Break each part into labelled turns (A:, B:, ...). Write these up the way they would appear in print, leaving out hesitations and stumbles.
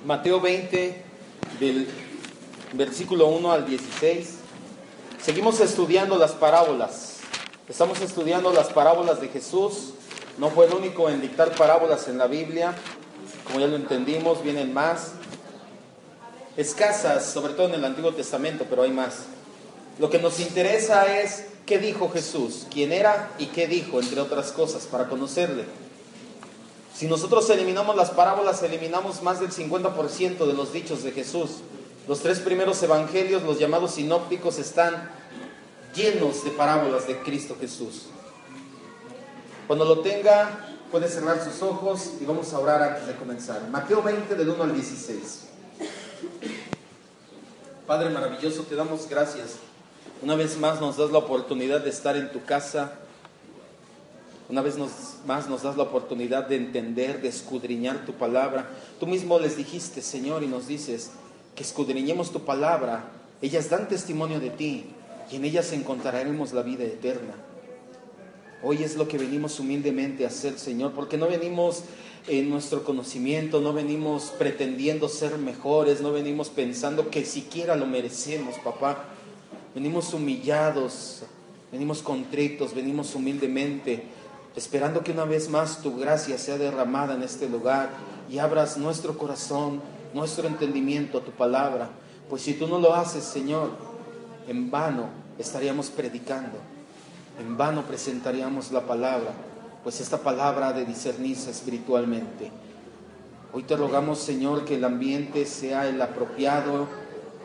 A: Mateo 20, del versículo 1 al 16. Seguimos estudiando las parábolas. Estamos estudiando las parábolas de Jesús. No fue el único en dictar parábolas en la Biblia. Como ya lo entendimos, vienen más. Escasas, sobre todo en el Antiguo Testamento, pero hay más. Lo que nos interesa es qué dijo Jesús, quién era y qué dijo, entre otras cosas, para conocerle. Si nosotros eliminamos las parábolas, eliminamos más del 50% de los dichos de Jesús. Los 3 primeros evangelios, los llamados sinópticos, están llenos de parábolas de Cristo Jesús. Cuando lo tenga, puede cerrar sus ojos y vamos a orar antes de comenzar. Mateo 20, del 1 al 16. Padre maravilloso, te damos gracias. Una vez más nos das la oportunidad de estar en tu casa. Una vez más nos das la oportunidad de entender, de escudriñar tu palabra. Tú mismo les dijiste, Señor, y nos dices que escudriñemos tu palabra. Ellas dan testimonio de ti y en ellas encontraremos la vida eterna. Hoy es lo que venimos humildemente a hacer, Señor, porque no venimos en nuestro conocimiento, no venimos pretendiendo ser mejores, no venimos pensando que siquiera lo merecemos, papá. Venimos humillados, venimos contritos, venimos humildemente, esperando que una vez más tu gracia sea derramada en este lugar y abras nuestro corazón, nuestro entendimiento a tu palabra. Pues si tú no lo haces, Señor, en vano estaríamos predicando, en vano presentaríamos la palabra, pues esta palabra ha de discernirse espiritualmente. Hoy te rogamos, Señor, que el ambiente sea el apropiado,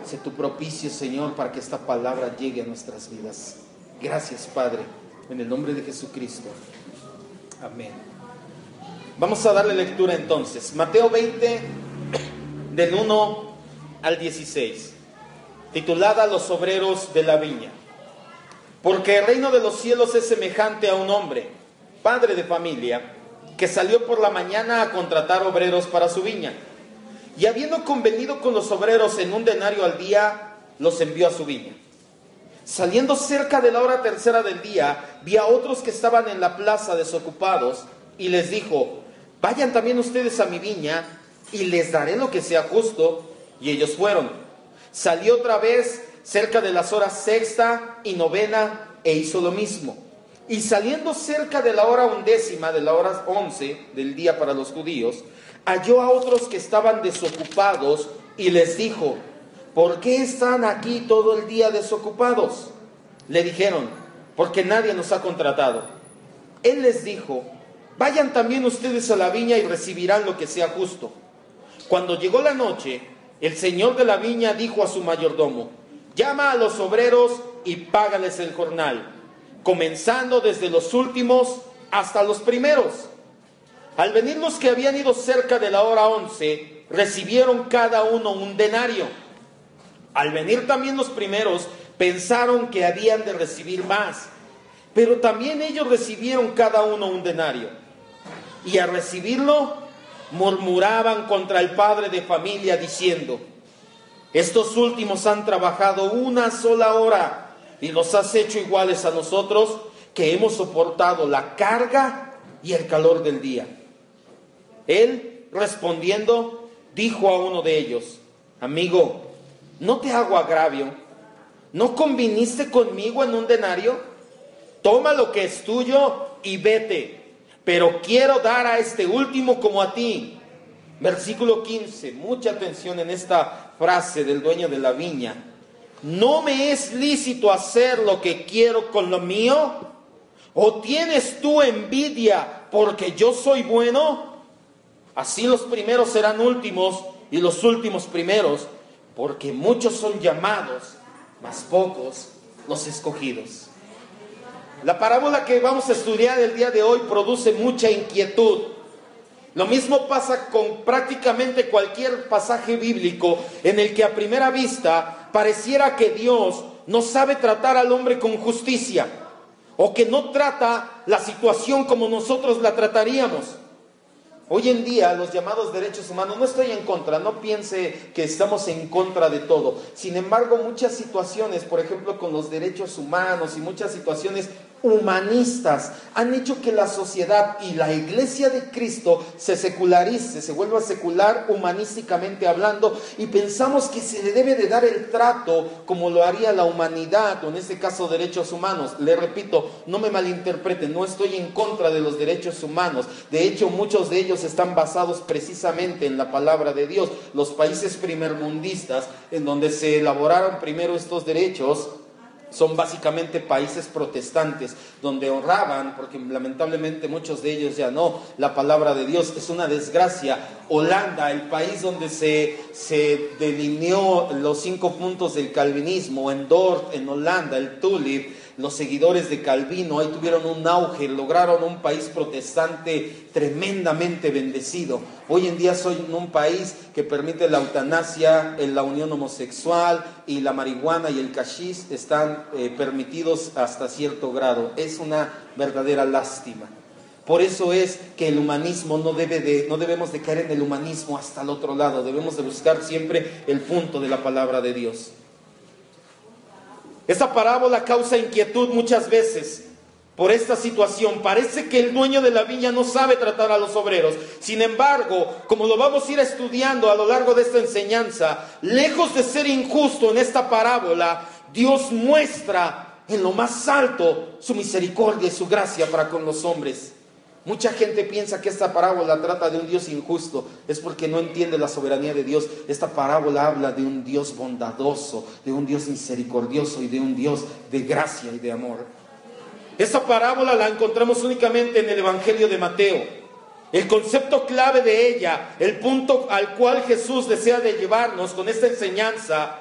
A: sea tu propicio, Señor, para que esta palabra llegue a nuestras vidas. Gracias, Padre, en el nombre de Jesucristo. Amén. Vamos a darle lectura entonces. Mateo 20, del 1 al 16, titulada Los obreros de la viña. Porque el reino de los cielos es semejante a un hombre, padre de familia, que salió por la mañana a contratar obreros para su viña. Y habiendo convenido con los obreros en 1 denario al día, los envió a su viña. Saliendo cerca de la hora tercera del día, vi a otros que estaban en la plaza desocupados, y les dijo: vayan también ustedes a mi viña, y les daré lo que sea justo. Y ellos fueron. Salió otra vez cerca de las horas sexta y novena, e hizo lo mismo. Y saliendo cerca de la hora 11, de la hora 11 del día para los judíos, halló a otros que estaban desocupados, y les dijo: ¿por qué están aquí todo el día desocupados? Le dijeron: porque nadie nos ha contratado. Él les dijo: vayan también ustedes a la viña y recibirán lo que sea justo. Cuando llegó la noche, el señor de la viña dijo a su mayordomo: llama a los obreros y págales el jornal, comenzando desde los últimos hasta los primeros. Al venir los que habían ido cerca de la hora 11, recibieron cada uno 1 denario. Al venir también los primeros, pensaron que habían de recibir más, pero también ellos recibieron cada uno 1 denario. Y al recibirlo, murmuraban contra el padre de familia, diciendo: estos últimos han trabajado 1 sola hora, y los has hecho iguales a nosotros, que hemos soportado la carga y el calor del día. Él, respondiendo, dijo a uno de ellos: amigo, no te hago agravio. ¿No conviniste conmigo en 1 denario? Toma lo que es tuyo y vete, pero quiero dar a este último como a ti. Versículo 15, mucha atención en esta frase del dueño de la viña. ¿No me es lícito hacer lo que quiero con lo mío? ¿O tienes tú envidia porque yo soy bueno? Así los primeros serán últimos y los últimos primeros, porque muchos son llamados, mas pocos los escogidos. La parábola que vamos a estudiar el día de hoy produce mucha inquietud. Lo mismo pasa con prácticamente cualquier pasaje bíblico en el que a primera vista pareciera que Dios no sabe tratar al hombre con justicia, o que no trata la situación como nosotros la trataríamos. Hoy en día los llamados derechos humanos, no estoy en contra, no piense que estamos en contra de todo. Sin embargo, muchas situaciones, por ejemplo con los derechos humanos y muchas situaciones, humanistas han hecho que la sociedad y la iglesia de Cristo se secularice, se vuelva secular humanísticamente hablando, y pensamos que se le debe de dar el trato como lo haría la humanidad, o en este caso derechos humanos. Le repito, no me malinterpreten, no estoy en contra de los derechos humanos. De hecho, muchos de ellos están basados precisamente en la palabra de Dios. Los países primermundistas en donde se elaboraron primero estos derechos son básicamente países protestantes, donde honraban, porque lamentablemente muchos de ellos ya no, la palabra de Dios. Es una desgracia. Holanda, el país donde se delineó los 5 puntos del calvinismo, en Dort, en Holanda, el Tulip, los seguidores de Calvino, ahí tuvieron un auge, lograron un país protestante tremendamente bendecido. Hoy en día soy en un país que permite la eutanasia, la unión homosexual, y la marihuana y el cachis están permitidos hasta cierto grado. Es una verdadera lástima. Por eso es que el humanismo no debemos de caer en el humanismo hasta el otro lado. Debemos de buscar siempre el punto de la palabra de Dios. Esta parábola causa inquietud muchas veces por esta situación. Parece que el dueño de la viña no sabe tratar a los obreros. Sin embargo, como lo vamos a ir estudiando a lo largo de esta enseñanza, lejos de ser injusto en esta parábola, Dios muestra en lo más alto su misericordia y su gracia para con los hombres. Mucha gente piensa que esta parábola trata de un Dios injusto. Es porque no entiende la soberanía de Dios. Esta parábola habla de un Dios bondadoso, de un Dios misericordioso y de un Dios de gracia y de amor. Esta parábola la encontramos únicamente en el Evangelio de Mateo. El concepto clave de ella, el punto al cual Jesús desea de llevarnos con esta enseñanza,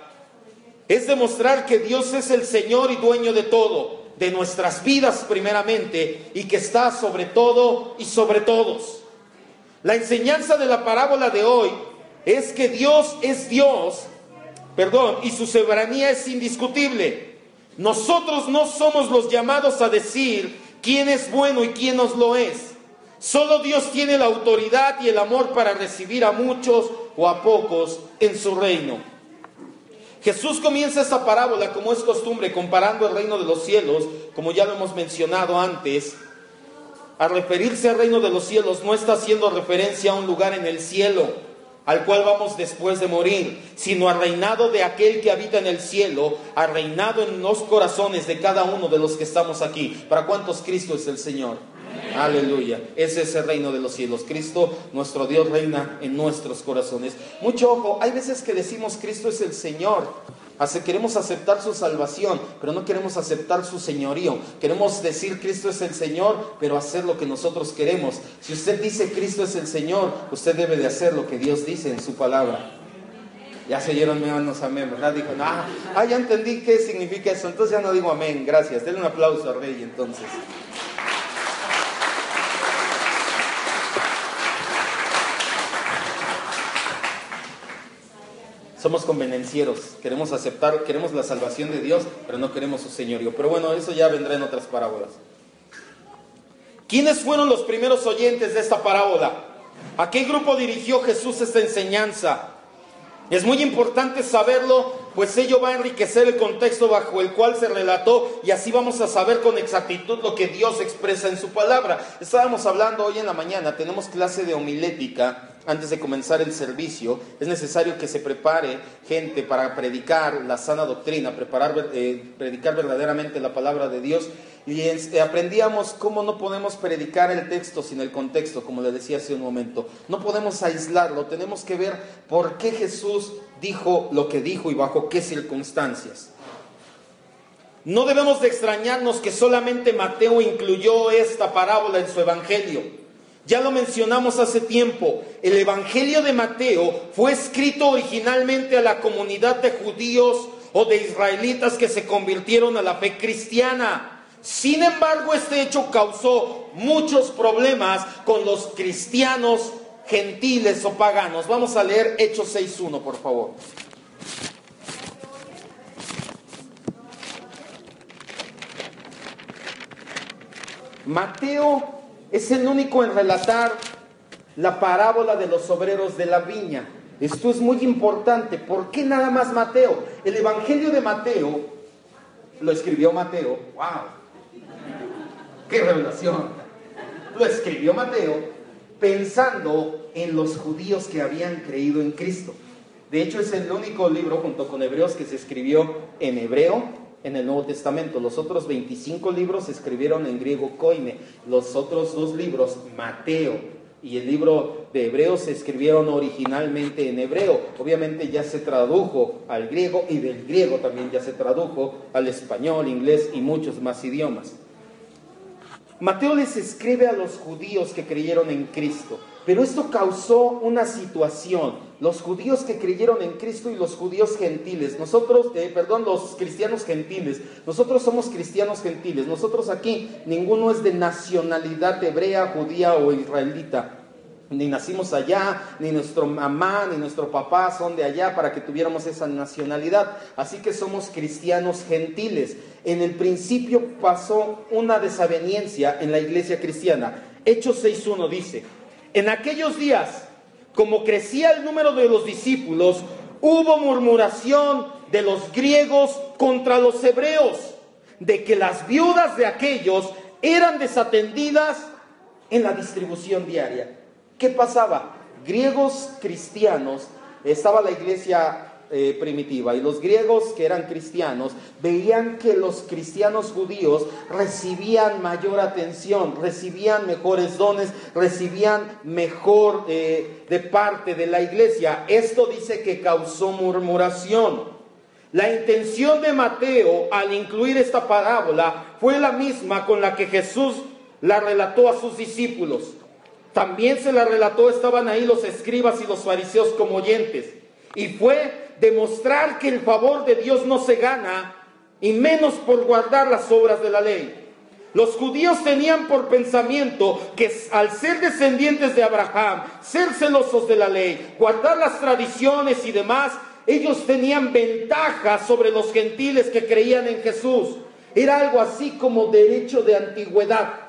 A: es demostrar que Dios es el Señor y dueño de todo, de nuestras vidas primeramente, y que está sobre todo y sobre todos. La enseñanza de la parábola de hoy es que Dios es Dios, y su soberanía es indiscutible. Nosotros no somos los llamados a decir quién es bueno y quién nos lo es. Solo Dios tiene la autoridad y el amor para recibir a muchos o a pocos en su reino. Jesús comienza esta parábola, como es costumbre, comparando el reino de los cielos, como ya lo hemos mencionado antes. Al referirse al reino de los cielos, no está haciendo referencia a un lugar en el cielo, al cual vamos después de morir, sino al reinado de aquel que habita en el cielo, al reinado en los corazones de cada uno de los que estamos aquí. ¿Para cuántos Cristo es el Señor? Amén. Aleluya. Ese es el reino de los cielos. Cristo, nuestro Dios, reina en nuestros corazones. Mucho ojo, hay veces que decimos Cristo es el Señor. Queremos aceptar su salvación, pero no queremos aceptar su señorío. Queremos decir Cristo es el Señor, pero hacer lo que nosotros queremos. Si usted dice Cristo es el Señor, usted debe de hacer lo que Dios dice en su palabra. Ya se oyeron menos amén, ¿verdad? Dijo, ya entendí qué significa eso, entonces ya no digo amén, gracias. Denle un aplauso al Rey entonces. Somos convenencieros, queremos la salvación de Dios, pero no queremos su señorío. Pero bueno, eso ya vendrá en otras parábolas. ¿Quiénes fueron los primeros oyentes de esta parábola? ¿A qué grupo dirigió Jesús esta enseñanza? Es muy importante saberlo, pues ello va a enriquecer el contexto bajo el cual se relató, y así vamos a saber con exactitud lo que Dios expresa en su palabra. Estábamos hablando hoy en la mañana, tenemos clase de homilética. Antes de comenzar el servicio, es necesario que se prepare gente para predicar la sana doctrina, predicar verdaderamente la palabra de Dios. Y aprendíamos cómo no podemos predicar el texto sin el contexto, como le decía hace un momento. No podemos aislarlo, tenemos que ver por qué Jesús dijo lo que dijo y bajo qué circunstancias. No debemos de extrañarnos que solamente Mateo incluyó esta parábola en su evangelio. Ya lo mencionamos hace tiempo, el Evangelio de Mateo fue escrito originalmente a la comunidad de judíos o de israelitas que se convirtieron a la fe cristiana. Sin embargo, este hecho causó muchos problemas con los cristianos gentiles o paganos. Vamos a leer Hechos 6:1, por favor. Mateo es el único en relatar la parábola de los obreros de la viña. Esto es muy importante. ¿Por qué nada más Mateo? El Evangelio de Mateo lo escribió Mateo. ¡Wow! ¡Qué revelación! Lo escribió Mateo pensando en los judíos que habían creído en Cristo. De hecho, es el único libro, junto con Hebreos, que se escribió en hebreo en el Nuevo Testamento. Los otros 25 libros se escribieron en griego koine. Los otros 2 libros, Mateo y el libro de Hebreos, se escribieron originalmente en hebreo. Obviamente ya se tradujo al griego, y del griego también ya se tradujo al español, inglés y muchos más idiomas. Mateo les escribe a los judíos que creyeron en Cristo, pero esto causó una situación. Los judíos que creyeron en Cristo y los judíos gentiles, los cristianos gentiles, nosotros somos cristianos gentiles. Nosotros aquí, ninguno es de nacionalidad hebrea, judía o israelita. Ni nacimos allá, ni nuestra mamá, ni nuestro papá son de allá para que tuviéramos esa nacionalidad. Así que somos cristianos gentiles. En el principio pasó una desaveniencia en la iglesia cristiana. Hechos 6:1 dice: en aquellos días, como crecía el número de los discípulos, hubo murmuración de los griegos contra los hebreos, de que las viudas de aquellos eran desatendidas en la distribución diaria. ¿Qué pasaba? Griegos cristianos, estaba la iglesia primitiva, y los griegos que eran cristianos veían que los cristianos judíos recibían mayor atención, recibían mejores dones, recibían mejor de parte de la iglesia. Esto dice que causó murmuración. La intención de Mateo al incluir esta parábola fue la misma con la que Jesús la relató a sus discípulos. También se la relató, estaban ahí los escribas y los fariseos como oyentes, y fue demostrar que el favor de Dios no se gana, y menos por guardar las obras de la ley. Los judíos tenían por pensamiento que al ser descendientes de Abraham, ser celosos de la ley, guardar las tradiciones y demás, ellos tenían ventaja sobre los gentiles que creían en Jesús. Era algo así como derecho de antigüedad.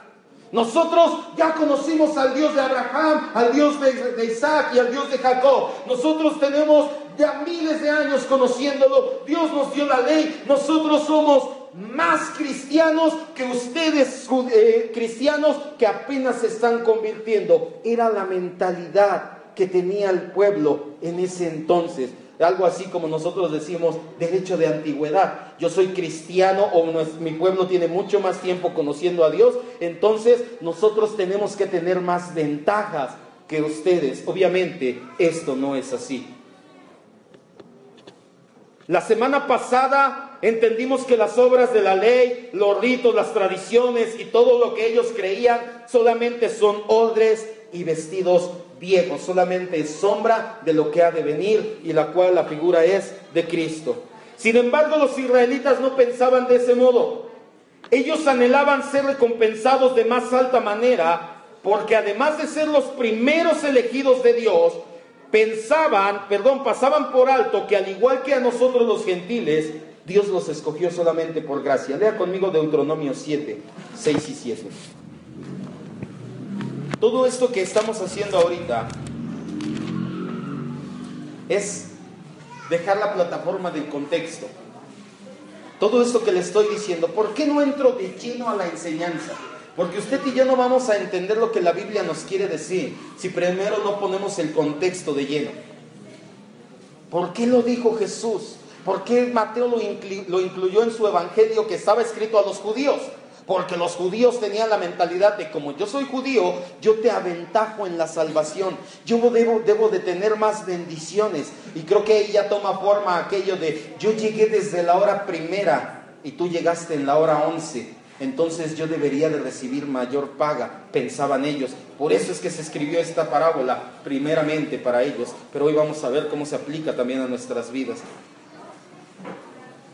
A: Nosotros ya conocimos al Dios de Abraham, al Dios de Isaac y al Dios de Jacob. Nosotros tenemos ya miles de años conociéndolo. Dios nos dio la ley. Nosotros somos más cristianos que ustedes, cristianos que apenas se están convirtiendo. Era la mentalidad que tenía el pueblo en ese entonces. Algo así como nosotros decimos derecho de antigüedad. Yo soy cristiano, o mi pueblo tiene mucho más tiempo conociendo a Dios, entonces nosotros tenemos que tener más ventajas que ustedes. Obviamente esto no es así. La semana pasada entendimos que las obras de la ley, los ritos, las tradiciones y todo lo que ellos creían solamente son odres y vestidos viejos, solamente es sombra de lo que ha de venir, y la cual la figura es de Cristo. Sin embargo, los israelitas no pensaban de ese modo. Ellos anhelaban ser recompensados de más alta manera, porque además de ser los primeros elegidos de Dios, pasaban por alto que al igual que a nosotros los gentiles, Dios los escogió solamente por gracia. Lea conmigo Deuteronomio 7, 6 y 7. Todo esto que estamos haciendo ahorita es dejar la plataforma del contexto. Todo esto que le estoy diciendo, ¿por qué no entro de lleno a la enseñanza? Porque usted y yo no vamos a entender lo que la Biblia nos quiere decir si primero no ponemos el contexto de lleno. ¿Por qué lo dijo Jesús? ¿Por qué Mateo lo incluyó en su evangelio que estaba escrito a los judíos? Porque los judíos tenían la mentalidad de: como yo soy judío, yo te aventajo en la salvación. Yo debo de tener más bendiciones. Y creo que ahí ya toma forma aquello de: yo llegué desde la hora primera y tú llegaste en la hora 11. Entonces yo debería de recibir mayor paga, pensaban ellos. Por eso es que se escribió esta parábola primeramente para ellos. Pero hoy vamos a ver cómo se aplica también a nuestras vidas.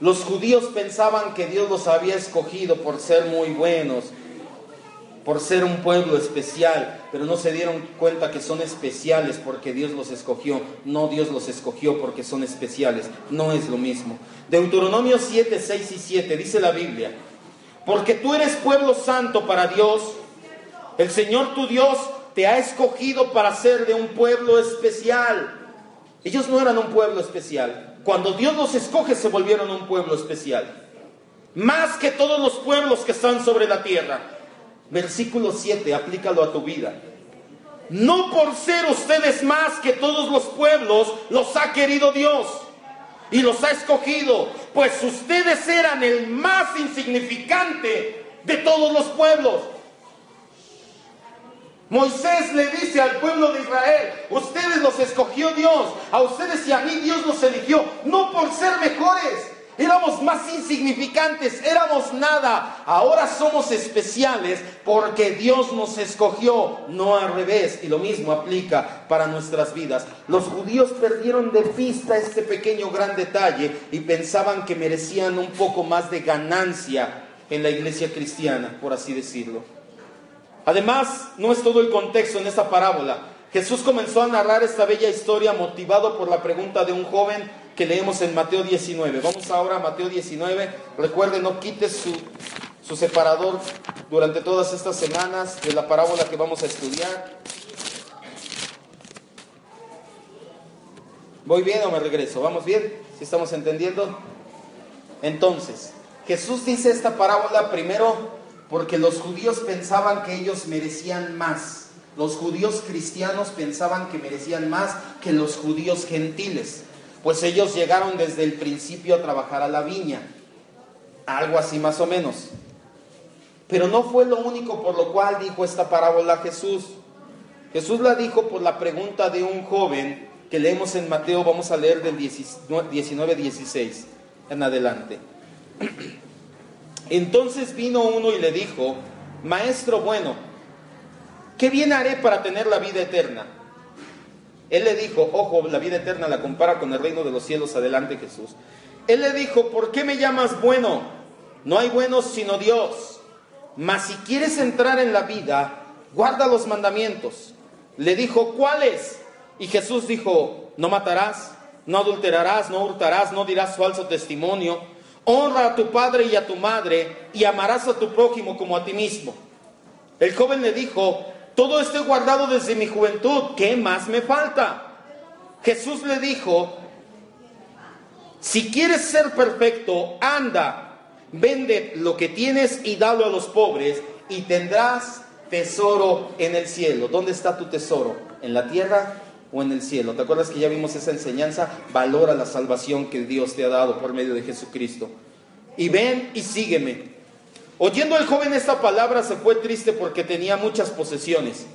A: Los judíos pensaban que Dios los había escogido por ser muy buenos, por ser un pueblo especial, pero no se dieron cuenta que son especiales porque Dios los escogió. No, Dios los escogió porque son especiales. No es lo mismo. Deuteronomio 7, 6 y 7 dice la Biblia: porque tú eres pueblo santo para Dios, el Señor tu Dios te ha escogido para ser de un pueblo especial. Ellos no eran un pueblo especial. Cuando Dios los escoge, se volvieron un pueblo especial. Más que todos los pueblos que están sobre la tierra. Versículo 7, aplícalo a tu vida. No por ser ustedes más que todos los pueblos, los ha querido Dios y los ha escogido, pues ustedes eran el más insignificante de todos los pueblos. Moisés le dice al pueblo de Israel: ustedes los escogió Dios, a ustedes y a mí Dios los eligió, no por ser mejores. Éramos más insignificantes, éramos nada. Ahora somos especiales porque Dios nos escogió, no al revés. Y lo mismo aplica para nuestras vidas. Los judíos perdieron de vista este pequeño gran detalle y pensaban que merecían un poco más de ganancia en la iglesia cristiana, por así decirlo. Además, no es todo el contexto en esta parábola. Jesús comenzó a narrar esta bella historia motivado por la pregunta de un joven que leemos en Mateo 19. Vamos ahora a Mateo 19. Recuerden, no quites su separador durante todas estas semanas de la parábola que vamos a estudiar. ¿Voy bien o me regreso? ¿Vamos bien? ¿Sí estamos entendiendo? Entonces, Jesús dice esta parábola primero porque los judíos pensaban que ellos merecían más. Los judíos cristianos pensaban que merecían más que los judíos gentiles, pues ellos llegaron desde el principio a trabajar a la viña, algo así más o menos. Pero no fue lo único por lo cual dijo esta parábola Jesús. Jesús la dijo por la pregunta de un joven que leemos en Mateo, vamos a leer del 19:16 en adelante. Entonces vino uno y le dijo: Maestro bueno, ¿qué bien haré para tener la vida eterna? Él le dijo, ojo, la vida eterna la compara con el reino de los cielos. Adelante, Jesús. Él le dijo: ¿por qué me llamas bueno? No hay buenos sino Dios. Mas si quieres entrar en la vida, guarda los mandamientos. Le dijo: ¿cuáles? Y Jesús dijo: no matarás, no adulterarás, no hurtarás, no dirás falso testimonio, honra a tu padre y a tu madre, y amarás a tu prójimo como a ti mismo. El joven le dijo: todo esto he guardado desde mi juventud, ¿qué más me falta? Jesús le dijo: si quieres ser perfecto, anda, vende lo que tienes y dalo a los pobres, y tendrás tesoro en el cielo. ¿Dónde está tu tesoro? ¿En la tierra o en el cielo? ¿Te acuerdas que ya vimos esa enseñanza? Valora la salvación que Dios te ha dado por medio de Jesucristo. Y ven y sígueme. Oyendo el joven esta palabra, se fue triste porque tenía muchas posesiones.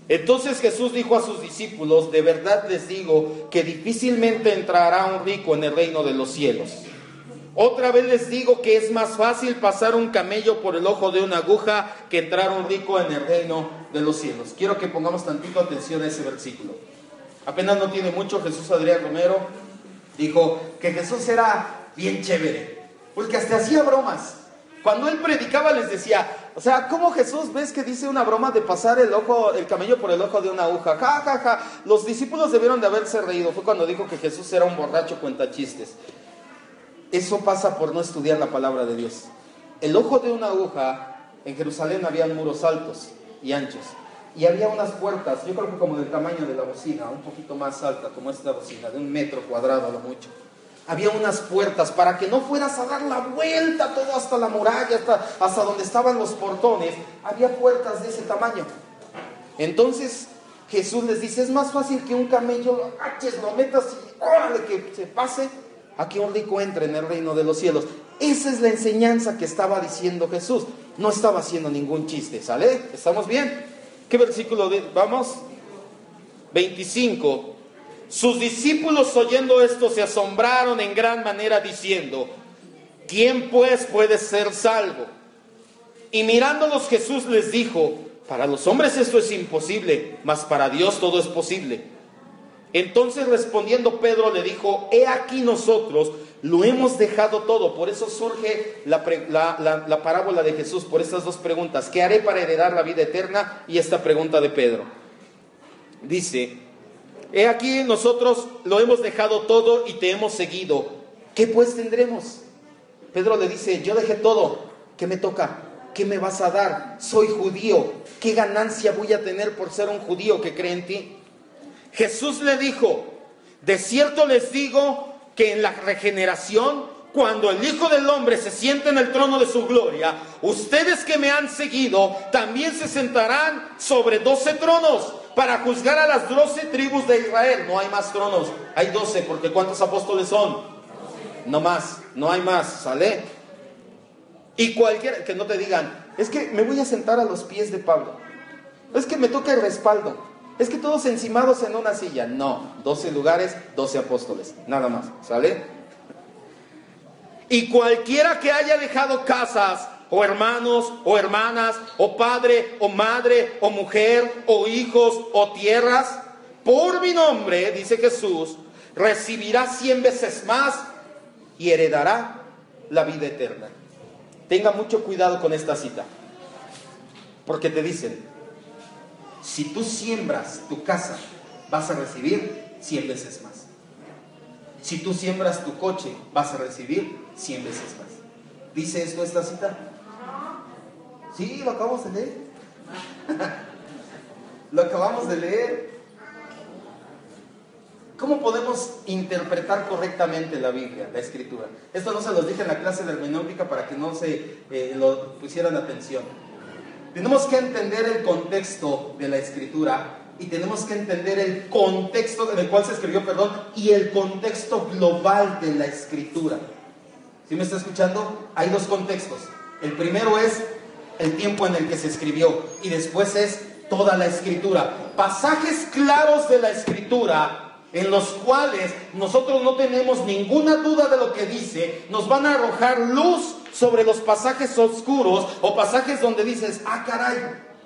A: Entonces Jesús dijo a sus discípulos: de verdad les digo que difícilmente entrará un rico en el reino de los cielos. Otra vez les digo que es más fácil pasar un camello por el ojo de una aguja que entrar un rico en el reino de los cielos. Quiero que pongamos tantito atención a ese versículo. Apenas no tiene mucho, Jesús Adrián Romero dijo que Jesús era bien chévere, porque hasta hacía bromas. Cuando él predicaba les decía, o sea, ¿cómo Jesús ves que dice una broma de pasar el camello por el ojo de una aguja? Ja, ja, ja. Los discípulos debieron de haberse reído. Fue cuando dijo que Jesús era un borracho cuentachistes. Eso pasa por no estudiar la palabra de Dios. El ojo de una aguja, en Jerusalén había muros altos y anchos. Y había unas puertas, yo creo que como del tamaño de la bocina, un poquito más alta, como esta bocina, de 1 metro cuadrado a lo mucho. Había unas puertas para que no fueras a dar la vuelta todo hasta la muralla, hasta donde estaban los portones. Había puertas de ese tamaño. Entonces Jesús les dice: es más fácil que un camello lo agaches, lo metas y órale que se pase, a que un rico entre en el reino de los cielos. Esa es la enseñanza que estaba diciendo Jesús. No estaba haciendo ningún chiste, ¿sale? ¿Estamos bien? ¿Qué versículo vamos? 25. Sus discípulos, oyendo esto, se asombraron en gran manera, diciendo: ¿quién pues puede ser salvo? Y mirándolos Jesús les dijo: para los hombres esto es imposible, mas para Dios todo es posible. Entonces respondiendo Pedro le dijo: he aquí nosotros lo hemos dejado todo. Por eso surge la parábola de Jesús, por estas dos preguntas: ¿qué haré para heredar la vida eterna? Y esta pregunta de Pedro. Dice: he aquí nosotros lo hemos dejado todo y te hemos seguido. ¿Qué pues tendremos? Pedro le dice: yo dejé todo. ¿Qué me toca? ¿Qué me vas a dar? Soy judío. ¿Qué ganancia voy a tener por ser un judío que cree en ti? Jesús le dijo: de cierto les digo que en la regeneración cuando el Hijo del Hombre se siente en el trono de su gloria, ustedes que me han seguido también se sentarán sobre 12 tronos para juzgar a las 12 tribus de Israel. No hay más tronos, hay 12, porque ¿cuántos apóstoles son? No más, no hay más, ¿sale? Y cualquiera, que no te digan, es que me voy a sentar a los pies de Pablo, es que me toca el respaldo, es que todos encimados en una silla. No, 12 lugares, 12 apóstoles, nada más, ¿sale? Y cualquiera que haya dejado casas, o hermanos, o hermanas, o padre, o madre, o mujer, o hijos, o tierras, por mi nombre, dice Jesús, recibirá 100 veces más y heredará la vida eterna. Tenga mucho cuidado con esta cita, porque te dicen, si tú siembras tu casa, vas a recibir 100 veces más. Si tú siembras tu coche, vas a recibir 100 veces más. ¿Dice esto esta cita? Sí, lo acabamos de leer. Lo acabamos de leer. ¿Cómo podemos interpretar correctamente la Biblia, la Escritura? Esto no se los dije en la clase de hermenéutica para que no se lo pusieran atención. Tenemos que entender el contexto de la Escritura y tenemos que entender el contexto en el cual se escribió, y el contexto global de la Escritura. ¿Sí me está escuchando? Hay dos contextos. El primero es el tiempo en el que se escribió y después es toda la Escritura. Pasajes claros de la Escritura en los cuales nosotros no tenemos ninguna duda de lo que dice, nos van a arrojar luz sobre los pasajes oscuros o pasajes donde dices, ah caray,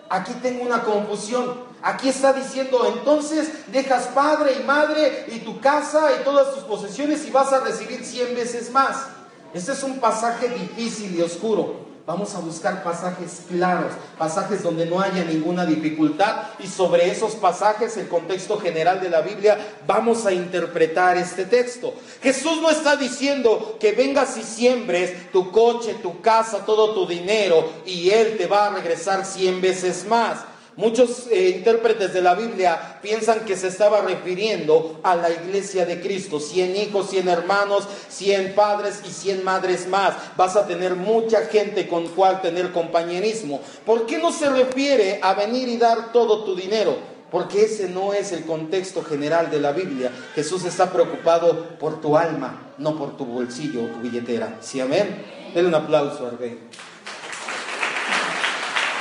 A: aquí tengo una confusión. Aquí está diciendo, entonces dejas padre y madre y tu casa y todas tus posesiones y vas a recibir 100 veces más. Este es un pasaje difícil y oscuro. Vamos a buscar pasajes claros, pasajes donde no haya ninguna dificultad, y sobre esos pasajes, el contexto general de la Biblia, vamos a interpretar este texto. Jesús no está diciendo que vengas y siembres tu coche, tu casa, todo tu dinero y Él te va a regresar 100 veces más. Muchos intérpretes de la Biblia piensan que se estaba refiriendo a la iglesia de Cristo. 100 hijos, 100 hermanos, 100 padres y 100 madres más. Vas a tener mucha gente con cual tener compañerismo. ¿Por qué no se refiere a venir y dar todo tu dinero? Porque ese no es el contexto general de la Biblia. Jesús está preocupado por tu alma, no por tu bolsillo o tu billetera. ¿Sí, amén? Denle un aplauso al Rey.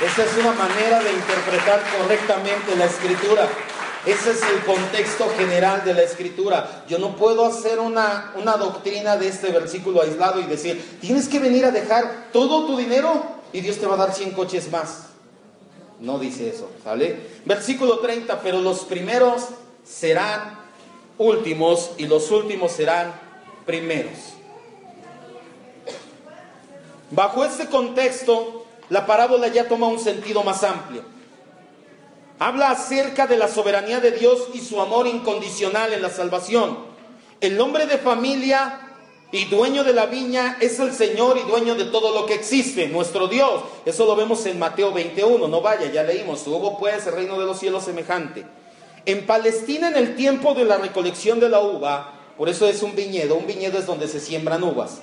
A: Esa es una manera de interpretar correctamente la Escritura. Ese es el contexto general de la Escritura. Yo no puedo hacer una doctrina de este versículo aislado y decir, tienes que venir a dejar todo tu dinero y Dios te va a dar 100 coches más. No dice eso, ¿sale? Versículo 30, pero los primeros serán últimos y los últimos serán primeros. Bajo este contexto, la parábola ya toma un sentido más amplio. Habla acerca de la soberanía de Dios y su amor incondicional en la salvación. El hombre de familia y dueño de la viña es el Señor y dueño de todo lo que existe, nuestro Dios. Eso lo vemos en Mateo 21, no vaya, ya leímos. Hubo pues el reino de los cielos semejante. En Palestina, en el tiempo de la recolección de la uva, por eso es un viñedo es donde se siembran uvas.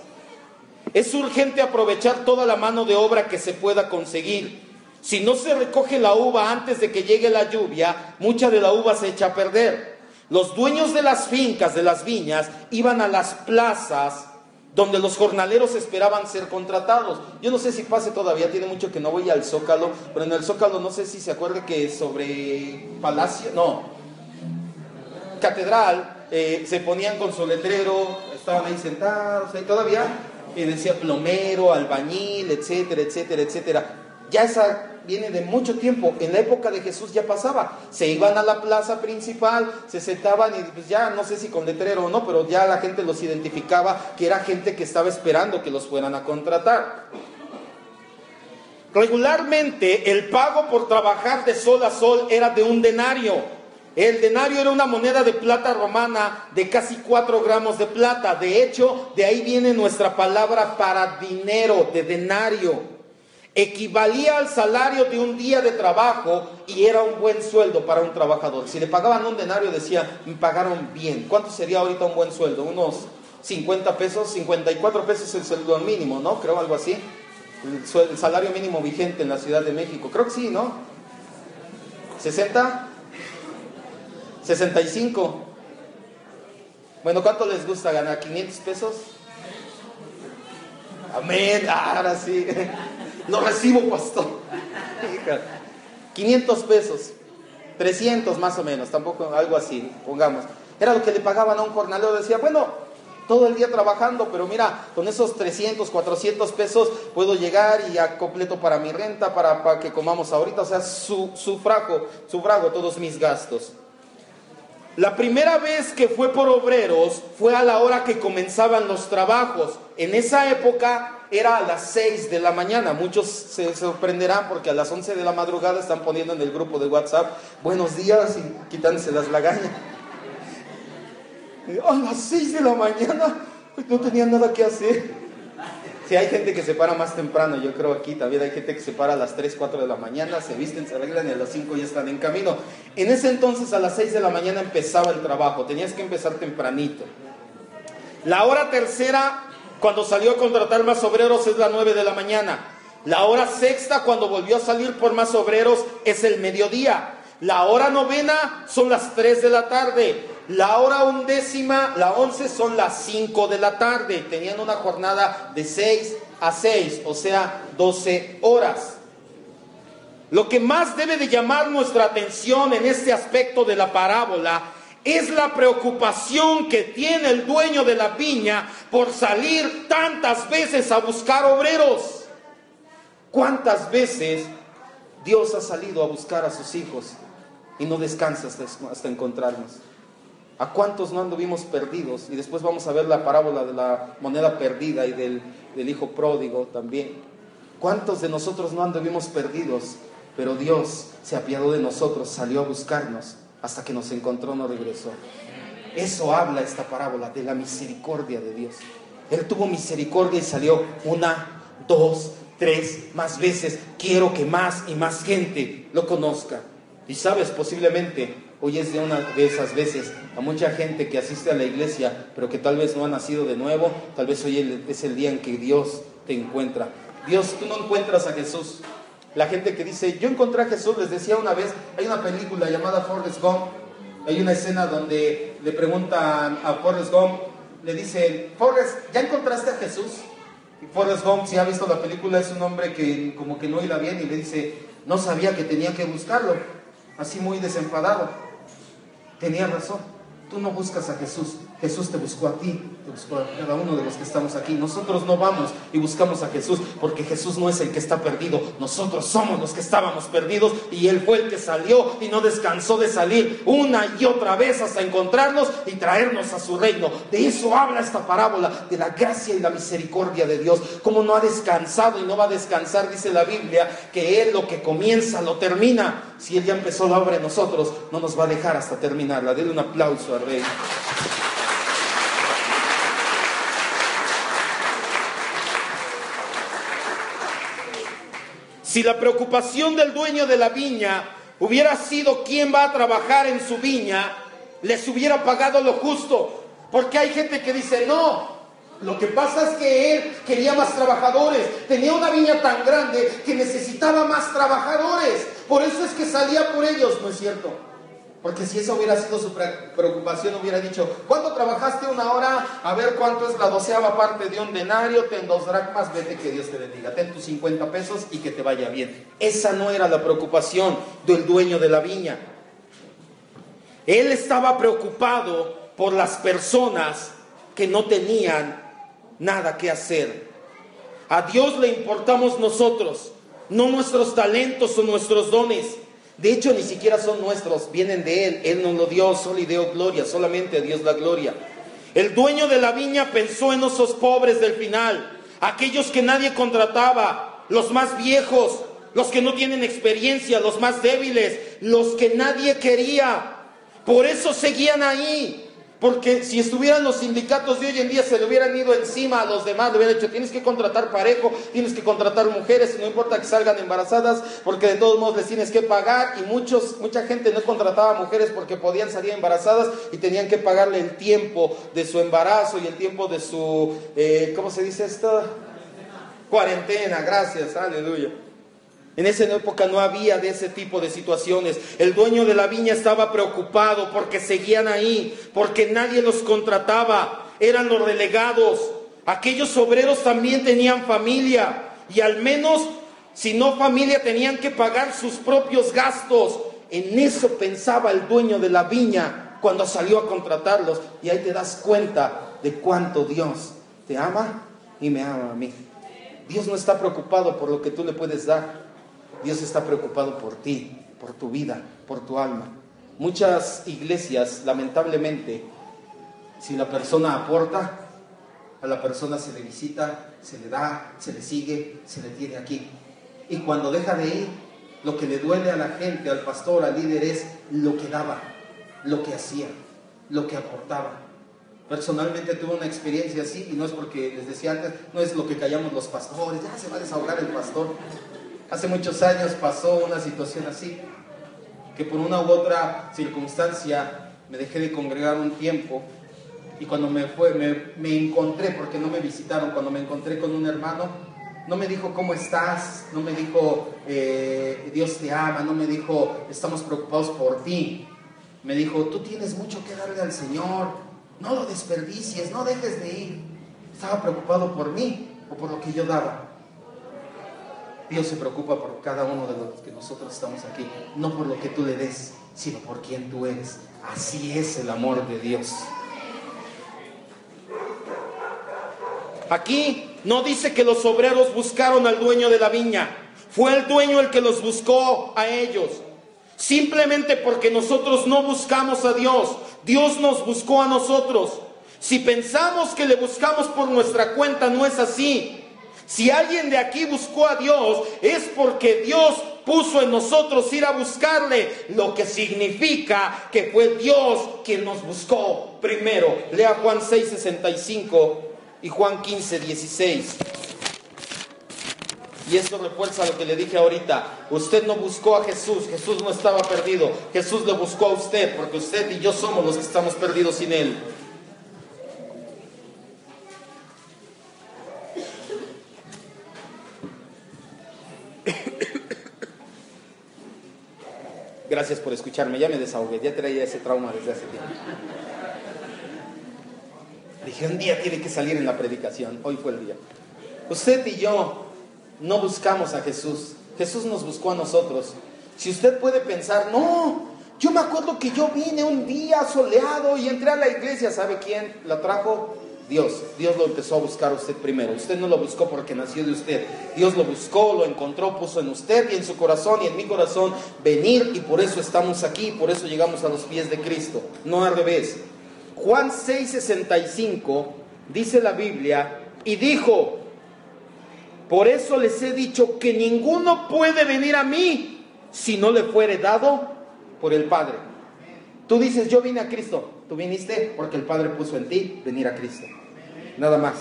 A: Es urgente aprovechar toda la mano de obra que se pueda conseguir. Si no se recoge la uva antes de que llegue la lluvia, mucha de la uva se echa a perder. Los dueños de las fincas, de las viñas, iban a las plazas donde los jornaleros esperaban ser contratados. Yo no sé si pase todavía, tiene mucho que no voy al Zócalo, pero en el Zócalo no sé si se acuerda que sobre Catedral, se ponían con su letrero, estaban ahí sentados, ahí todavía, y decía plomero, albañil, etcétera, etcétera, etcétera. Ya esa viene de mucho tiempo. En la época de Jesús ya pasaba. Se iban a la plaza principal, se sentaban y pues ya no sé si con letrero o no, pero ya la gente los identificaba que era gente que estaba esperando que los fueran a contratar. Regularmente el pago por trabajar de sol a sol era de un denario. El denario era una moneda de plata romana de casi 4 gramos de plata. De hecho, de ahí viene nuestra palabra para dinero, de denario. Equivalía al salario de un día de trabajo y era un buen sueldo para un trabajador. Si le pagaban un denario, decía, me pagaron bien. ¿Cuánto sería ahorita un buen sueldo? Unos 50 pesos, 54 pesos es el sueldo mínimo, ¿no? Creo algo así. El salario mínimo vigente en la Ciudad de México. Creo que sí, ¿no? 60, 65. Bueno, ¿cuánto les gusta ganar? ¿500 pesos? Amén, ahora sí. Lo recibo, pastor. 500 pesos. 300 más o menos, tampoco algo así, pongamos. Era lo que le pagaban a un jornalero. Decía, bueno, todo el día trabajando, pero mira, con esos 300, 400 pesos puedo llegar y ya completo para mi renta, para que comamos ahorita. O sea, sufrago todos mis gastos. La primera vez que fue por obreros fue a la hora que comenzaban los trabajos. En esa época era a las 6 de la mañana. Muchos se sorprenderán porque a las 11 de la madrugada están poniendo en el grupo de WhatsApp buenos días y quitándose las lagañas. A las 6 de la mañana no tenía nada que hacer. Sí, hay gente que se para más temprano, yo creo aquí también hay gente que se para a las 3, 4 de la mañana, se visten, se arreglan y a las 5 ya están en camino. En ese entonces a las 6 de la mañana empezaba el trabajo, tenías que empezar tempranito. La hora tercera, cuando salió a contratar más obreros, es la 9 de la mañana. La hora sexta, cuando volvió a salir por más obreros, es el mediodía. La hora novena son las 3 de la tarde. La hora undécima, la 11, son las 5 de la tarde. Tenían una jornada de 6 a 6, o sea, 12 horas. Lo que más debe de llamar nuestra atención en este aspecto de la parábola es la preocupación que tiene el dueño de la viña por salir tantas veces a buscar obreros. ¿Cuántas veces Dios ha salido a buscar a sus hijos y no descansa hasta encontrarnos? ¿A cuántos no anduvimos perdidos? Y después vamos a ver la parábola de la moneda perdida y del hijo pródigo también. ¿Cuántos de nosotros no anduvimos perdidos? Pero Dios se apiadó de nosotros, salió a buscarnos, hasta que nos encontró no regresó. Eso habla esta parábola, de la misericordia de Dios. Él tuvo misericordia y salió 1, 2, 3 más veces. Quiero que más y más gente lo conozca. Y sabes, posiblemente hoy es de una de esas veces. A mucha gente que asiste a la iglesia, pero que tal vez no ha nacido de nuevo, tal vez hoy es el día en que Dios te encuentra. Dios, tú no encuentras a Jesús. La gente que dice, yo encontré a Jesús, les decía una vez, hay una película llamada Forrest Gump. Hay una escena donde le preguntan a Forrest Gump, le dicen, Forrest, ¿ya encontraste a Jesús? Y Forrest Gump, si ha visto la película, es un hombre que como que no hila bien y le dice, no sabía que tenía que buscarlo. Así muy desenfadado. Tenía razón, tú no buscas a Jesús, Jesús te buscó a ti, te buscó a cada uno de los que estamos aquí. Nosotros no vamos y buscamos a Jesús porque Jesús no es el que está perdido, nosotros somos los que estábamos perdidos y Él fue el que salió y no descansó de salir una y otra vez hasta encontrarnos y traernos a su reino. De eso habla esta parábola, de la gracia y la misericordia de Dios, como no ha descansado y no va a descansar, dice la Biblia, que Él lo que comienza lo termina. Si Él ya empezó la obra en nosotros, no nos va a dejar hasta terminarla. Denle un aplauso al Rey. Si la preocupación del dueño de la viña hubiera sido quién va a trabajar en su viña, les hubiera pagado lo justo. Porque hay gente que dice, no, lo que pasa es que él quería más trabajadores. Tenía una viña tan grande que necesitaba más trabajadores. Por eso es que salía por ellos. No es cierto. Porque si esa hubiera sido su preocupación, hubiera dicho, ¿cuánto trabajaste? 1 hora, a ver cuánto es la 12ª parte de un denario, ten 2 dracmas, vete, que Dios te bendiga, ten tus 50 pesos y que te vaya bien. Esa no era la preocupación del dueño de la viña. Él estaba preocupado por las personas que no tenían nada que hacer. A Dios le importamos nosotros, no nuestros talentos o nuestros dones. De hecho, ni siquiera son nuestros, vienen de Él. Él nos lo dio, solo y dio gloria, solamente a Dios la gloria. El dueño de la viña pensó en esos pobres del final, aquellos que nadie contrataba, los más viejos, los que no tienen experiencia, los más débiles, los que nadie quería. Por eso seguían ahí. Porque si estuvieran los sindicatos de hoy en día, se le hubieran ido encima a los demás, le hubieran dicho, tienes que contratar parejo, tienes que contratar mujeres, no importa que salgan embarazadas, porque de todos modos les tienes que pagar. Y mucha gente no contrataba mujeres porque podían salir embarazadas y tenían que pagarle el tiempo de su embarazo y el tiempo de su, ¿cómo se dice esto? Cuarentena, gracias, aleluya. En esa época no había de ese tipo de situaciones. El dueño de la viña estaba preocupado porque seguían ahí, porque nadie los contrataba, eran los relegados. Aquellos obreros también tenían familia y al menos, si no familia, tenían que pagar sus propios gastos. En eso pensaba el dueño de la viña cuando salió a contratarlos. Y ahí te das cuenta de cuánto Dios te ama y me ama a mí. Dios no está preocupado por lo que tú le puedes dar. Dios está preocupado por ti, por tu vida, por tu alma. Muchas iglesias, lamentablemente, si la persona aporta, a la persona se le visita, se le da, se le sigue, se le tiene aquí. Y cuando deja de ir, lo que le duele a la gente, al pastor, al líder, es lo que daba, lo que hacía, lo que aportaba. Personalmente tuve una experiencia así, y no es porque les decía antes, no es lo que callamos los pastores, ya se va a desahogar el pastor. Hace muchos años pasó una situación así, que por una u otra circunstancia me dejé de congregar un tiempo, y cuando me encontré, porque no me visitaron, cuando me encontré con un hermano, no me dijo ¿cómo estás? No me dijo Dios te ama, no me dijo estamos preocupados por ti. Me dijo, tú tienes mucho que darle al Señor, no lo desperdicies, no dejes de ir. Estaba preocupado por mí o por lo que yo daba. Dios se preocupa por cada uno de los que nosotros estamos aquí, no por lo que tú le des, sino por quien tú eres. Así es el amor de Dios. Aquí no dice que los obreros buscaron al dueño de la viña, fue el dueño el que los buscó a ellos. Simplemente porque nosotros no buscamos a Dios, Dios nos buscó a nosotros. Si pensamos que le buscamos por nuestra cuenta, no es así. Si alguien de aquí buscó a Dios, es porque Dios puso en nosotros ir a buscarle, lo que significa que fue Dios quien nos buscó primero. Lea Juan 6:65 y Juan 15:16. Y esto refuerza lo que le dije ahorita. Usted no buscó a Jesús, Jesús no estaba perdido, Jesús le buscó a usted, porque usted y yo somos los que estamos perdidos sin Él. Gracias por escucharme, ya me desahogué, ya traía ese trauma desde hace tiempo. Dije, un día tiene que salir en la predicación, hoy fue el día. Usted y yo no buscamos a Jesús, Jesús nos buscó a nosotros. Si usted puede pensar, no, yo me acuerdo que yo vine un día soleado y entré a la iglesia, ¿sabe quién la trajo? Dios. Dios lo empezó a buscar a usted primero. Usted no lo buscó porque nació de usted. Dios lo buscó, lo encontró, puso en usted y en su corazón y en mi corazón venir, y por eso estamos aquí, por eso llegamos a los pies de Cristo, no al revés. Juan 6:65 dice la Biblia, y dijo, por eso les he dicho que ninguno puede venir a mí si no le fuere dado por el Padre. Tú dices, yo vine a Cristo. Tú viniste porque el Padre puso en ti venir a Cristo. Nada más.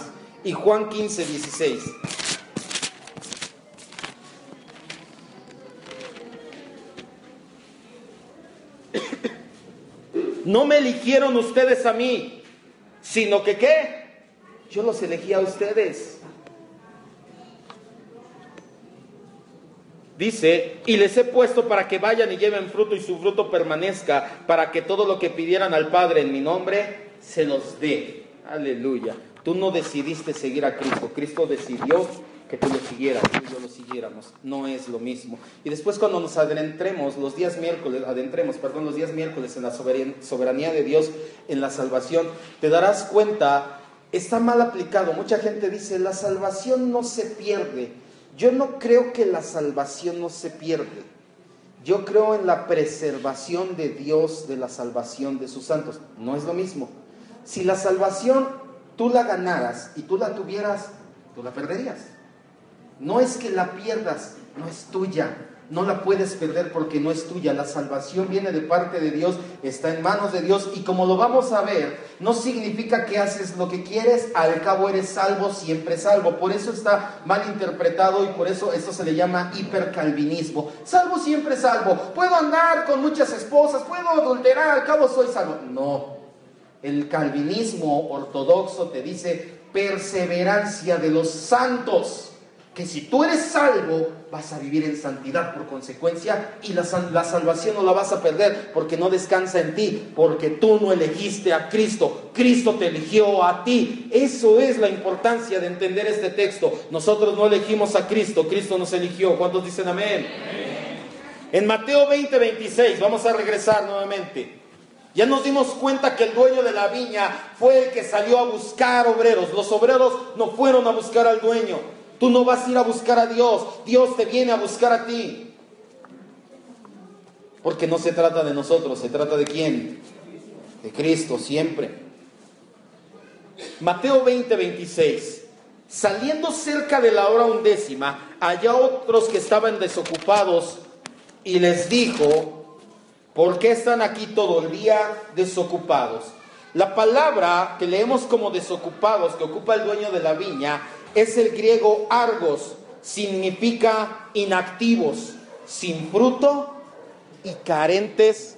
A: Y Juan 15:16. No me eligieron ustedes a mí, sino que ¿qué? Yo los elegí a ustedes. Dice, y les he puesto para que vayan y lleven fruto y su fruto permanezca, para que todo lo que pidieran al Padre en mi nombre, se los dé. Aleluya. Tú no decidiste seguir a Cristo, Cristo decidió que tú lo siguieras, tú y yo lo siguiéramos. No es lo mismo. Y después cuando nos adentremos los días miércoles en la soberanía de Dios, en la salvación, te darás cuenta, está mal aplicado. Mucha gente dice, la salvación no se pierde. Yo no creo que la salvación no se pierde. Yo creo en la preservación de Dios de la salvación de sus santos. No es lo mismo. Si la salvación tú la ganaras y tú la tuvieras, tú la perderías. No es que la pierdas, no es tuya. no la puedes perder porque no es tuya. La salvación viene de parte de Dios, está en manos de Dios, y como lo vamos a ver, no significa que haces lo que quieres, al cabo eres salvo, siempre salvo. Por eso está mal interpretado y por eso esto se le llama hipercalvinismo. Salvo, siempre salvo. Puedo andar con muchas esposas, puedo adulterar, al cabo soy salvo. No, el calvinismo ortodoxo te dice perseverancia de los santos, que si tú eres salvo, vas a vivir en santidad por consecuencia, y la salvación no la vas a perder porque no descansa en ti, porque tú no elegiste a Cristo, Cristo te eligió a ti. Eso es la importancia de entender este texto. Nosotros no elegimos a Cristo, Cristo nos eligió. ¿Cuántos dicen amén? En Mateo 20:26, vamos a regresar nuevamente. Ya nos dimos cuenta que el dueño de la viña fue el que salió a buscar obreros. Los obreros no fueron a buscar al dueño. Tú no vas a ir a buscar a Dios, Dios te viene a buscar a ti. Porque no se trata de nosotros, se trata de ¿quién? De Cristo, siempre. Mateo 20:26. Saliendo cerca de la hora 11, halló otros que estaban desocupados y les dijo: ¿por qué están aquí todo el día desocupados? La palabra que leemos como desocupados, que ocupa el dueño de la viña, es el griego argos. Significa inactivos, sin fruto y carentes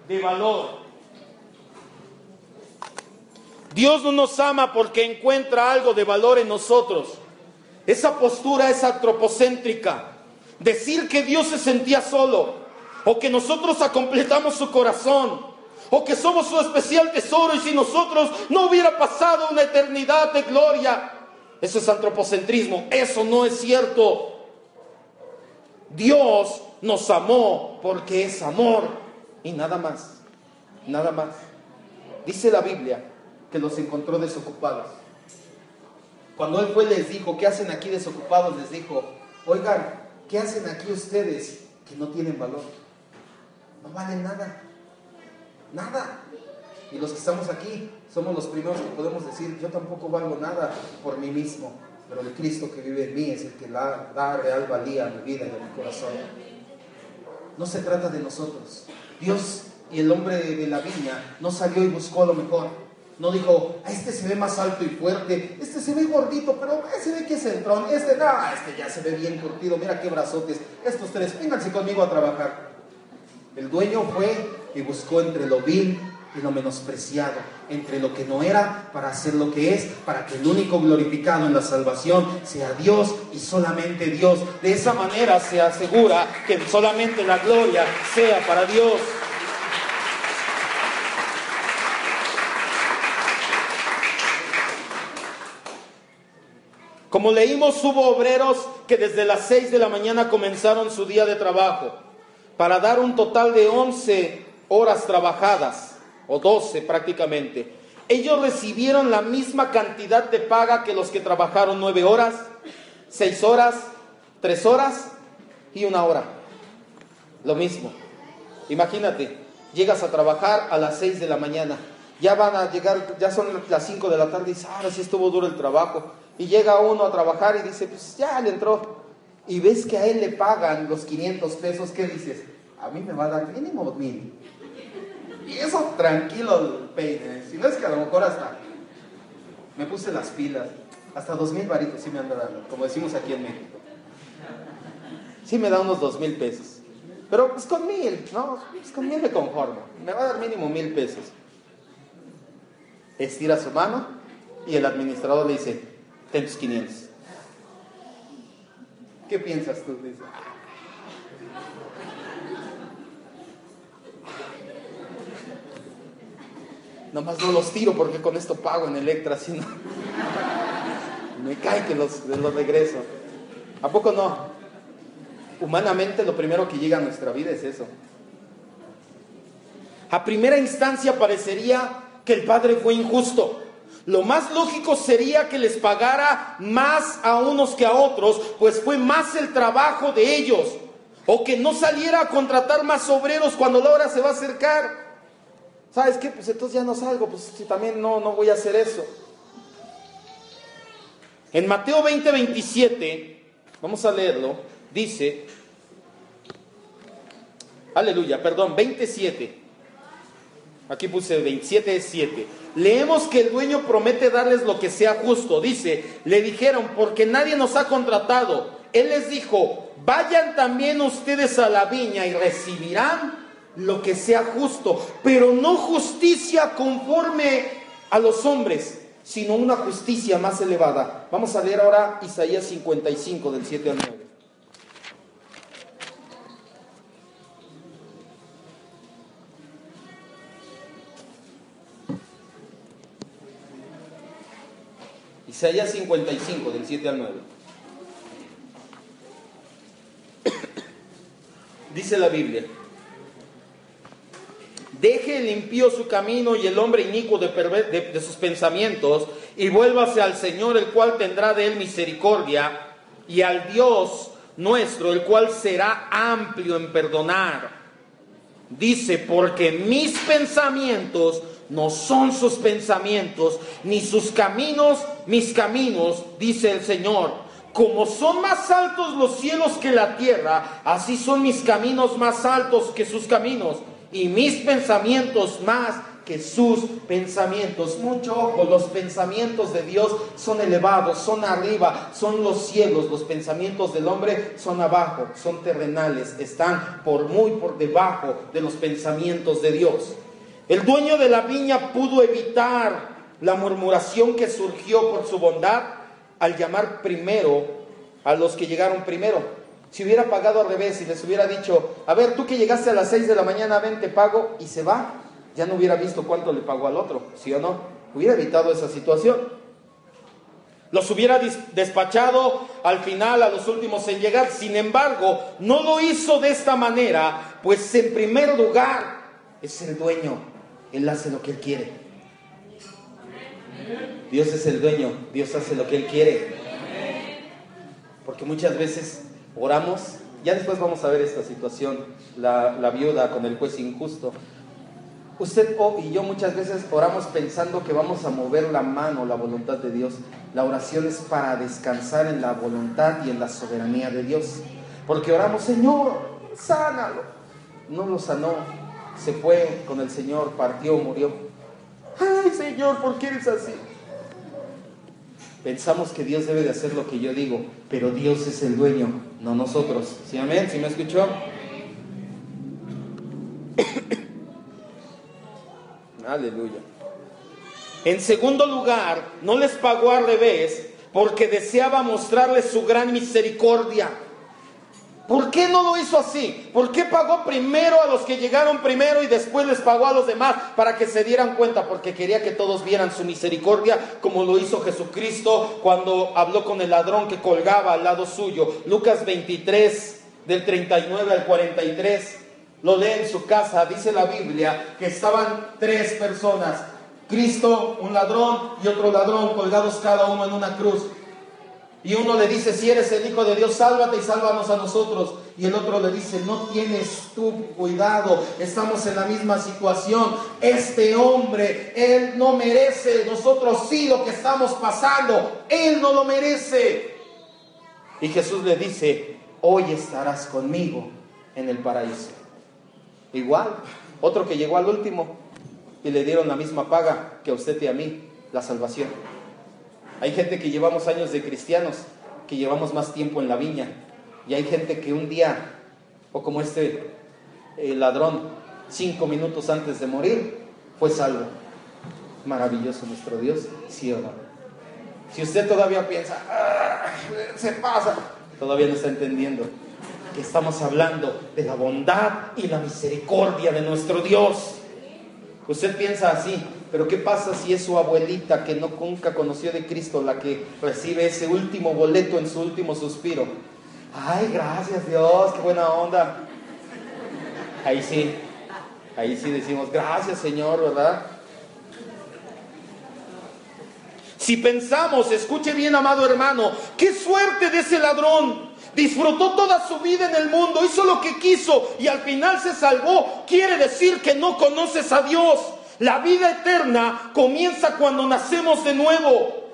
A: de valor. Dios no nos ama porque encuentra algo de valor en nosotros. Esa postura es antropocéntrica. Decir que Dios se sentía solo, o que nosotros acompletamos su corazón, o que somos su especial tesoro y si nosotros no hubiera pasado una eternidad de gloria. Eso es antropocentrismo, eso no es cierto. Dios nos amó porque es amor y nada más, nada más. Dice la Biblia que los encontró desocupados. Cuando Él fue les dijo: ¿qué hacen aquí desocupados? Les dijo: oigan, ¿qué hacen aquí ustedes que no tienen valor? No valen nada. Nada. Y los que estamos aquí somos los primeros que podemos decir: yo tampoco valgo nada por mí mismo, pero el Cristo que vive en mí es el que da real valía a mi vida y a mi corazón. No se trata de nosotros. Dios y el hombre de la viña no salió y buscó a lo mejor. No dijo: este se ve más alto y fuerte, este se ve gordito, pero ese ve que es centrón, este ya se ve bien curtido, mira qué brazotes, estos tres, vénganse conmigo a trabajar. El dueño fue y buscó entre lo vil y lo menospreciado, entre lo que no era, para hacer lo que es, para que el único glorificado en la salvación sea Dios y solamente Dios. De esa manera se asegura que solamente la gloria sea para Dios. Como leímos, hubo obreros que desde las 6 de la mañana comenzaron su día de trabajo, para dar un total de 11 horas trabajadas, o 12 prácticamente. Ellos recibieron la misma cantidad de paga que los que trabajaron 9 horas, 6 horas, 3 horas y 1 hora. Lo mismo. Imagínate, llegas a trabajar a las 6 de la mañana, ya van a llegar, ya son las 5 de la tarde y dices: ahora sí estuvo duro el trabajo. Y llega uno a trabajar y dice: pues ya le entró. Y ves que a él le pagan los 500 pesos, ¿qué dices? A mí me va a dar mínimo 1000. Y eso tranquilo el peine. Si no es que a lo mejor hasta me puse las pilas. Hasta 2000 varitos sí me anda dando, como decimos aquí en México. Sí me da unos 2000 pesos. Pero pues con 1000, ¿no? Pues con 1000 me conformo. Me va a dar mínimo 1000 pesos. Estira su mano y el administrador le dice: ten tus 500. ¿Qué piensas tú? Dice: nomás no los tiro porque con esto pago en Electra, si no me cae que los regreso. ¿A poco no? Humanamente lo primero que llega a nuestra vida es eso. A primera instancia parecería que el Padre fue injusto. Lo más lógico sería que les pagara más a unos que a otros, pues fue más el trabajo de ellos. O que no saliera a contratar más obreros cuando la hora se va a acercar. ¿Sabes qué? Pues entonces ya no salgo, pues si también no voy a hacer eso. En Mateo 20:27 Vamos a leerlo. Dice, aleluya, perdón, 27. Aquí puse 27, es 7. Leemos que el dueño promete darles lo que sea justo. Dice, le dijeron, porque nadie nos ha contratado. Él les dijo, vayan también ustedes a la viña y recibirán lo que sea justo, pero no justicia conforme a los hombres, sino una justicia más elevada. Vamos a leer ahora Isaías 55, del 7 al 9. Isaías 55, del 7 al 9. Dice la Biblia, deje el impío su camino y el hombre inicuo de sus pensamientos, y vuélvase al Señor, el cual tendrá de él misericordia, y al Dios nuestro, el cual será amplio en perdonar. Dice, porque mis pensamientos no son sus pensamientos, ni sus caminos mis caminos, dice el Señor. Como son más altos los cielos que la tierra, así son mis caminos más altos que sus caminos, y mis pensamientos más que sus pensamientos. Mucho ojo, los pensamientos de Dios son elevados, son arriba, son los cielos. Los pensamientos del hombre son abajo, son terrenales, están muy por debajo de los pensamientos de Dios. El dueño de la viña pudo evitar la murmuración que surgió por su bondad al llamar primero a los que llegaron primero. Si hubiera pagado al revés y les hubiera dicho, a ver, tú que llegaste a las 6 de la mañana, ven, te pago, y se va, ya no hubiera visto cuánto le pagó al otro, ¿sí o no? Hubiera evitado esa situación. Los hubiera despachado al final, a los últimos en llegar. Sin embargo, no lo hizo de esta manera, pues en primer lugar es el dueño. Él hace lo que Él quiere. Dios es el dueño, Dios hace lo que Él quiere. Porque muchas veces oramos, ya después vamos a ver esta situación, la viuda con el juez injusto. Usted y yo muchas veces oramos pensando que vamos a mover la mano, la voluntad de Dios. La oración es para descansar en la voluntad y en la soberanía de Dios. Porque oramos, Señor, sánalo. No lo sanó, se fue con el Señor, partió, murió. Ay, Señor, ¿por qué eres así? Pensamos que Dios debe de hacer lo que yo digo, pero Dios es el dueño, no nosotros. ¿Sí, amén? ¿Sí me escuchó? Aleluya. En segundo lugar, no les pagó al revés, porque deseaba mostrarles su gran misericordia. ¿Por qué no lo hizo así? ¿Por qué pagó primero a los que llegaron primero y después les pagó a los demás? Para que se dieran cuenta, porque quería que todos vieran su misericordia, como lo hizo Jesucristo cuando habló con el ladrón que colgaba al lado suyo. Lucas 23, del 39 al 43. Lo lee en su casa. Dice la Biblia que estaban 3 personas: Cristo, un ladrón y otro ladrón, colgados cada uno en una cruz. Y uno le dice, si eres el Hijo de Dios, sálvate y sálvanos a nosotros. Y el otro le dice, no tienes tú cuidado, estamos en la misma situación. Este hombre, él no merece, nosotros sí lo que estamos pasando, él no lo merece. Y Jesús le dice, hoy estarás conmigo en el paraíso. Igual, otro que llegó al último y le dieron la misma paga que a usted y a mí, la salvación. Hay gente que llevamos años de cristianos, que llevamos más tiempo en la viña. Y hay gente que un día, o como este ladrón, 5 minutos antes de morir, fue salvo. Maravilloso nuestro Dios, ¿sí o no? Si usted todavía piensa, se pasa, todavía no está entendiendo que estamos hablando de la bondad y la misericordia de nuestro Dios. Usted piensa así, pero ¿qué pasa si es su abuelita que nunca conoció de Cristo la que recibe ese último boleto en su último suspiro? Ay, gracias Dios, qué buena onda. Ahí sí decimos, gracias Señor, ¿verdad? Si pensamos, escuche bien, amado hermano, qué suerte de ese ladrón. Disfrutó toda su vida en el mundo, hizo lo que quiso y al final se salvó. Quiere decir que no conoces a Dios. La vida eterna comienza cuando nacemos de nuevo.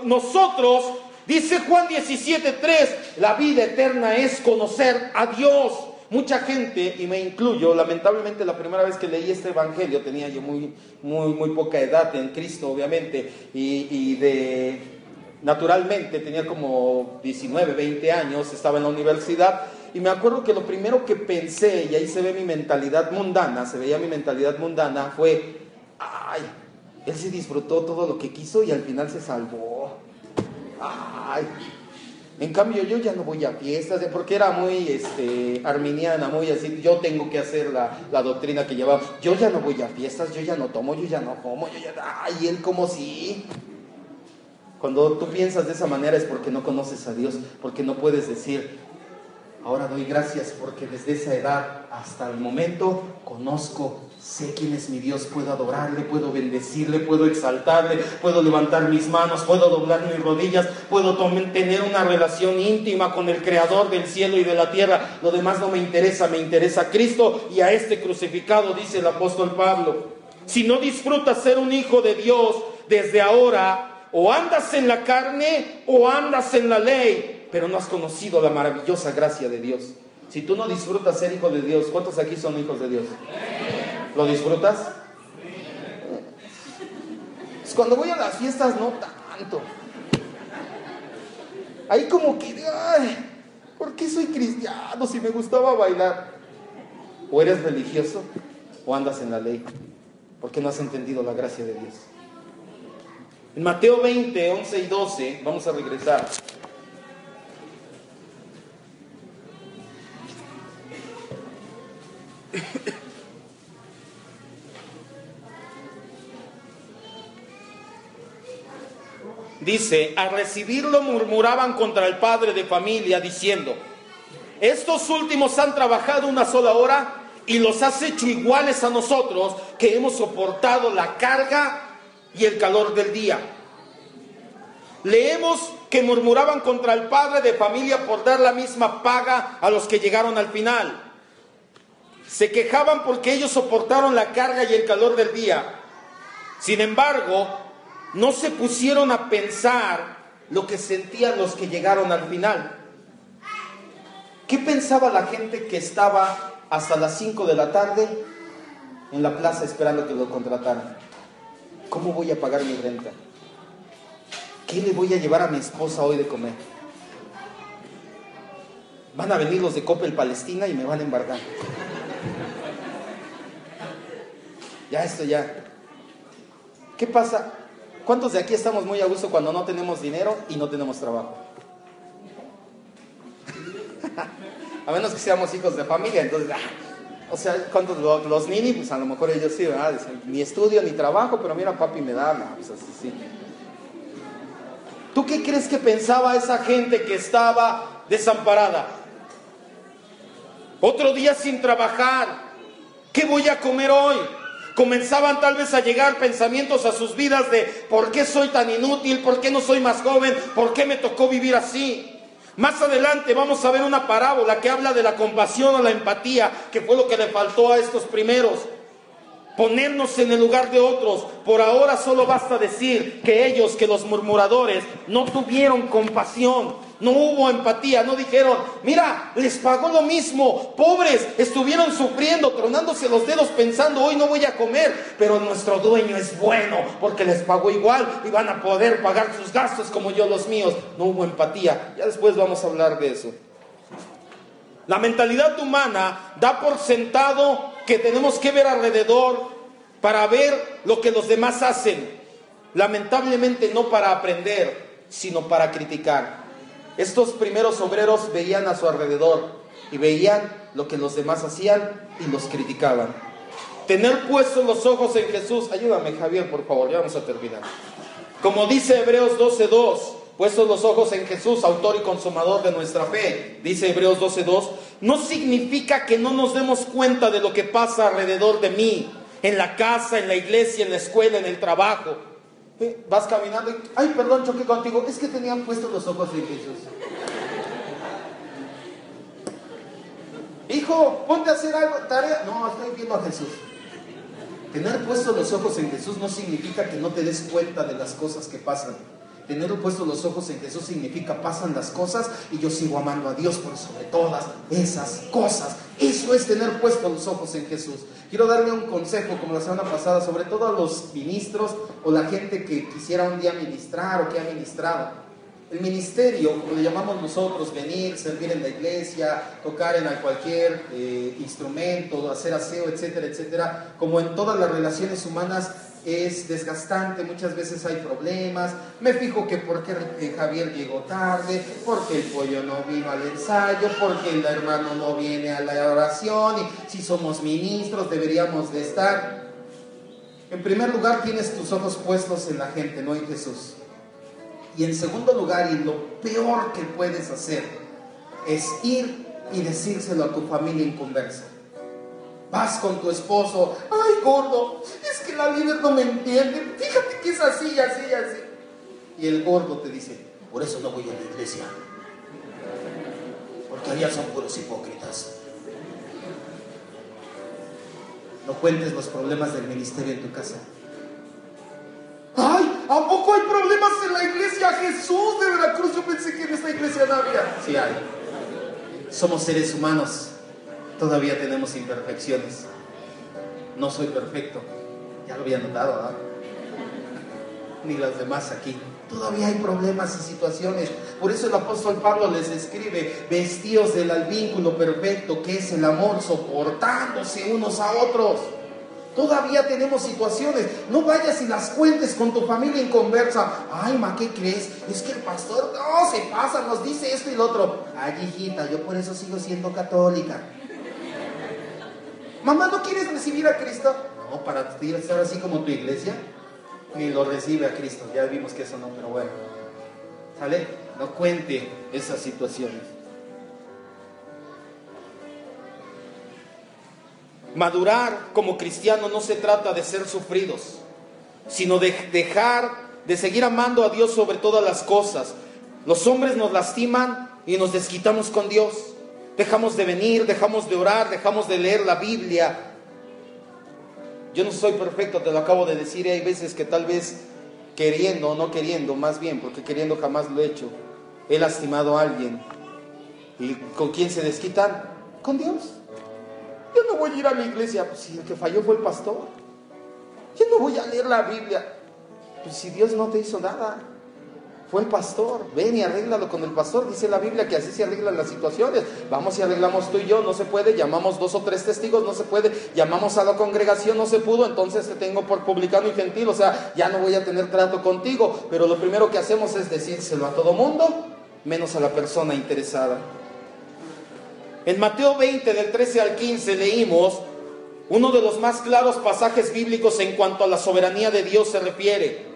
A: Nosotros Dice Juan 17:3, la vida eterna es conocer a Dios. Mucha gente, y me incluyo, lamentablemente la primera vez que leí este evangelio tenía yo muy poca edad en Cristo, obviamente, naturalmente tenía como 19, 20 años, estaba en la universidad, y me acuerdo que lo primero que pensé, y ahí se ve mi mentalidad mundana, fue, ay, él se disfrutó todo lo que quiso y al final se salvó. Ay, en cambio yo ya no voy a fiestas, porque era muy arminiana, muy así, yo tengo que hacer la doctrina que llevaba. Yo ya no voy a fiestas, yo ya no tomo, yo ya no como, ay, él como si. Cuando tú piensas de esa manera es porque no conoces a Dios, porque no puedes decir, ahora doy gracias porque desde esa edad hasta el momento conozco, sé quién es mi Dios, puedo adorarle, puedo bendecirle, puedo exaltarle, puedo levantar mis manos, puedo doblar mis rodillas, puedo tener una relación íntima con el Creador del cielo y de la tierra. Lo demás no me interesa, me interesa Cristo y a este crucificado, dice el apóstol Pablo. Si no disfrutas ser un hijo de Dios desde ahora, o andas en la carne o andas en la ley, pero no has conocido la maravillosa gracia de Dios. Si tú no disfrutas ser hijo de Dios, ¿cuántos aquí son hijos de Dios? ¿Lo disfrutas? Pues cuando voy a las fiestas no tanto. Ahí como que, ay, ¿por qué soy cristiano si me gustaba bailar? O eres religioso o andas en la ley, porque no has entendido la gracia de Dios. En Mateo 20, 11 y 12, vamos a regresar. Dice, al recibirlo murmuraban contra el padre de familia diciendo, estos últimos han trabajado una sola hora y los has hecho iguales a nosotros que hemos soportado la carga y el calor del día. Leemos que murmuraban contra el padre de familia por dar la misma paga a los que llegaron al final. Se quejaban porque ellos soportaron la carga y el calor del día. Sin embargo, no se pusieron a pensar lo que sentían los que llegaron al final. ¿Qué pensaba la gente que estaba hasta las 5 de la tarde en la plaza esperando que lo contrataran? ¿Cómo voy a pagar mi renta? ¿Qué le voy a llevar a mi esposa hoy de comer? Van a venir los de Coppel Palestina y me van a embargar. Ya. ¿Qué pasa? ¿Cuántos de aquí estamos muy a gusto cuando no tenemos dinero y no tenemos trabajo? A menos que seamos hijos de familia, entonces, o sea, ¿cuántos los nini? Pues a lo mejor ellos sí, ¿verdad? Dicen, ni estudio ni trabajo, pero mira, papi me da, no, pues así sí. ¿Tú qué crees que pensaba esa gente que estaba desamparada? Otro día sin trabajar, ¿qué voy a comer hoy? Comenzaban tal vez a llegar pensamientos a sus vidas de ¿por qué soy tan inútil? ¿Por qué no soy más joven? ¿Por qué me tocó vivir así? Más adelante vamos a ver una parábola que habla de la compasión o la empatía, que fue lo que le faltó a estos primeros. Ponernos en el lugar de otros. Por ahora solo basta decir que los murmuradores, no tuvieron compasión. No hubo empatía, no dijeron, mira, les pagó lo mismo, pobres, estuvieron sufriendo, tronándose los dedos pensando, hoy no voy a comer, pero nuestro dueño es bueno, porque les pagó igual y van a poder pagar sus gastos como yo los míos. No hubo empatía, ya después vamos a hablar de eso. La mentalidad humana da por sentado que tenemos que ver alrededor para ver lo que los demás hacen. Lamentablemente no para aprender, sino para criticar. Estos primeros obreros veían a su alrededor y veían lo que los demás hacían y los criticaban. Tener puestos los ojos en Jesús. Ayúdame, Javier, por favor, ya vamos a terminar. Como dice Hebreos 12:2, puestos los ojos en Jesús, autor y consumador de nuestra fe, dice Hebreos 12:2, no significa que no nos demos cuenta de lo que pasa alrededor de mí, en la casa, en la iglesia, en la escuela, en el trabajo. Vas caminando y, ay, perdón, choqué contigo, es que tenían puestos los ojos en Jesús. Hijo, ponte a hacer algo, tarea. No, estoy viendo a Jesús. Tener puestos los ojos en Jesús no significa que no te des cuenta de las cosas que pasan. Tener puestos los ojos en Jesús significa pasan las cosas y yo sigo amando a Dios por sobre todas esas cosas. Eso es tener puestos los ojos en Jesús. Quiero darle un consejo, como la semana pasada, sobre todo a los ministros o la gente que quisiera un día ministrar o que ha ministrado. El ministerio, como le llamamos nosotros, venir, servir en la iglesia, tocar en cualquier instrumento, hacer aseo, etcétera, etcétera, como en todas las relaciones humanas, es desgastante. Muchas veces hay problemas. Me fijo que por qué Javier llegó tarde, porque el pollo no vino al ensayo, porque el hermano no viene a la oración, y si somos ministros deberíamos de estar. En primer lugar, tienes tus ojos puestos en la gente, no en Jesús. Y en segundo lugar, y lo peor que puedes hacer, es ir y decírselo a tu familia inconversa. Vas con tu esposo: ay, gordo, es que la líder no me entiende, fíjate que es así, así, así. Y el gordo te dice: por eso no voy a la iglesia, porque allá son puros hipócritas. No cuentes los problemas del ministerio en tu casa. ¡Ay! ¿A poco hay problemas en la iglesia Jesús de Veracruz? Yo pensé que en esta iglesia no había. Sí hay. Somos seres humanos. Todavía tenemos imperfecciones. No soy perfecto. Ya lo había notado, ¿verdad? Ni los demás aquí. Todavía hay problemas y situaciones. Por eso el apóstol Pablo les escribe: vestíos del vínculo perfecto, que es el amor, soportándose unos a otros. Todavía tenemos situaciones. No vayas y las cuentes con tu familia inconversa. Ay, ma, ¿qué crees? Es que el pastor no se pasa, nos dice esto y lo otro. Ay, hijita, yo por eso sigo siendo católica. Mamá, ¿no quieres recibir a Cristo? No, para ti estar así como tu iglesia, ni lo recibe a Cristo. Ya vimos que eso no, pero bueno. ¿Sale? No cuente esas situaciones. Madurar como cristiano no se trata de ser sufridos, sino de dejar de seguir amando a Dios sobre todas las cosas. Los hombres nos lastiman y nos desquitamos con Dios. Dejamos de venir, dejamos de orar, dejamos de leer la Biblia. Yo no soy perfecto, te lo acabo de decir. Hay veces que tal vez queriendo o no queriendo, más bien, porque queriendo jamás lo he hecho, he lastimado a alguien. ¿Y con quién se desquitan? Con Dios. Yo no voy a ir a la iglesia. Pues si el que falló fue el pastor. Yo no voy a leer la Biblia. Pues si Dios no te hizo nada, fue el pastor. Ven y arréglalo con el pastor. Dice la Biblia que así se arreglan las situaciones. Vamos y arreglamos tú y yo. No se puede. Llamamos 2 o 3 testigos. No se puede. Llamamos a la congregación. No se pudo. Entonces te tengo por publicano y gentil. O sea, ya no voy a tener trato contigo. Pero lo primero que hacemos es decírselo a todo mundo, menos a la persona interesada. En Mateo 20, del 13 al 15, leímos uno de los más claros pasajes bíblicos en cuanto a la soberanía de Dios se refiere.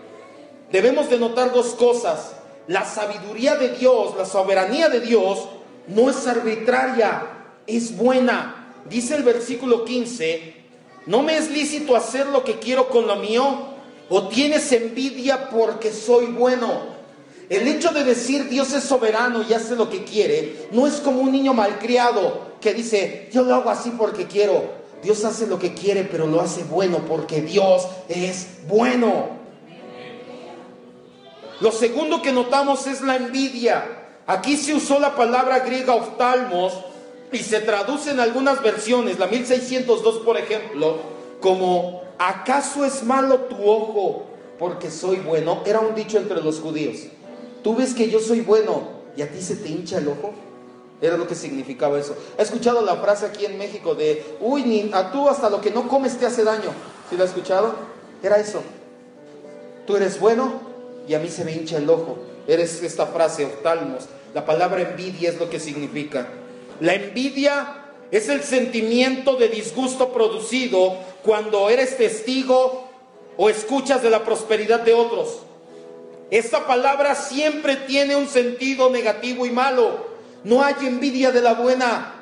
A: Debemos de notar 2 cosas. La sabiduría de Dios, la soberanía de Dios, no es arbitraria, es buena. Dice el versículo 15: ¿no me es lícito hacer lo que quiero con lo mío? ¿O tienes envidia porque soy bueno? El hecho de decir Dios es soberano y hace lo que quiere, no es como un niño malcriado que dice: yo lo hago así porque quiero. Dios hace lo que quiere, pero lo hace bueno porque Dios es bueno. Lo segundo que notamos es la envidia. Aquí se usó la palabra griega oftalmos y se traduce en algunas versiones, la 1602 por ejemplo, como: ¿acaso es malo tu ojo porque soy bueno? Era un dicho entre los judíos. Tú ves que yo soy bueno y a ti se te hincha el ojo. Era lo que significaba eso. ¿Has escuchado la frase aquí en México de: uy, ni a tú hasta lo que no comes te hace daño? ¿Sí lo has escuchado? Era eso. Tú eres bueno y a mí se me hincha el ojo. Eres esta frase, oftalmos. La palabra envidia es lo que significa. La envidia es el sentimiento de disgusto producido cuando eres testigo o escuchas de la prosperidad de otros. Esta palabra siempre tiene un sentido negativo y malo. No hay envidia de la buena.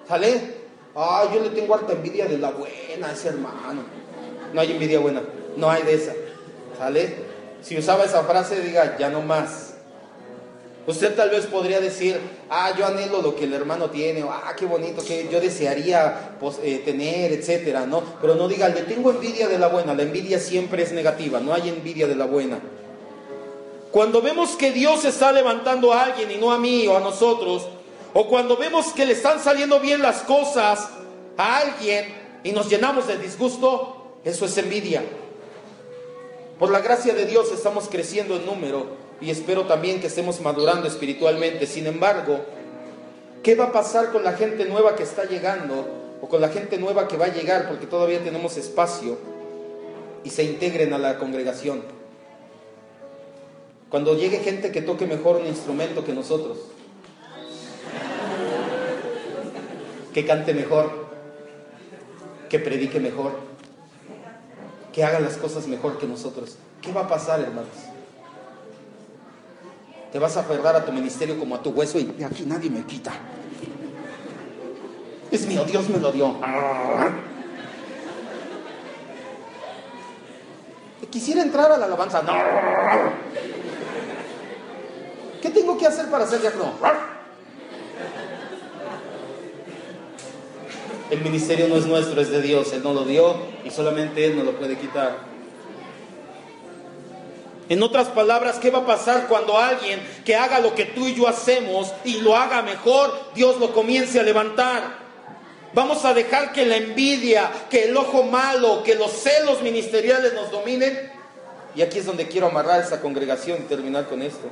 A: ¿Sale? Yo le tengo harta envidia de la buena a ese hermano. No hay envidia buena. No hay de esa. ¿Sale? Si usaba esa frase, diga: ya no más. Usted tal vez podría decir: yo anhelo lo que el hermano tiene. Qué bonito, que yo desearía tener, etcétera, ¿no? Pero no diga: le tengo envidia de la buena. La envidia siempre es negativa. No hay envidia de la buena. Cuando vemos que Dios está levantando a alguien y no a mí o a nosotros, o cuando vemos que le están saliendo bien las cosas a alguien y nos llenamos de disgusto, eso es envidia. Por la gracia de Dios estamos creciendo en número y espero también que estemos madurando espiritualmente. Sin embargo, ¿qué va a pasar con la gente nueva que está llegando o con la gente nueva que va a llegar, porque todavía tenemos espacio, y se integren a la congregación? Cuando llegue gente que toque mejor un instrumento que nosotros, que cante mejor, que predique mejor, que haga las cosas mejor que nosotros, ¿qué va a pasar, hermanos? Te vas a aferrar a tu ministerio como a tu hueso y de aquí nadie me quita. Es mío, Dios me lo dio. Quisiera entrar a la alabanza. No. ¿Qué tengo que hacer para ser diácono? El ministerio no es nuestro, es de Dios. Él nos lo dio y solamente Él nos lo puede quitar. En otras palabras, ¿qué va a pasar cuando alguien que haga lo que tú y yo hacemos y lo haga mejor, Dios lo comience a levantar? Vamos a dejar que la envidia, que el ojo malo, que los celos ministeriales nos dominen. Y aquí es donde quiero amarrar esa congregación y terminar con esto.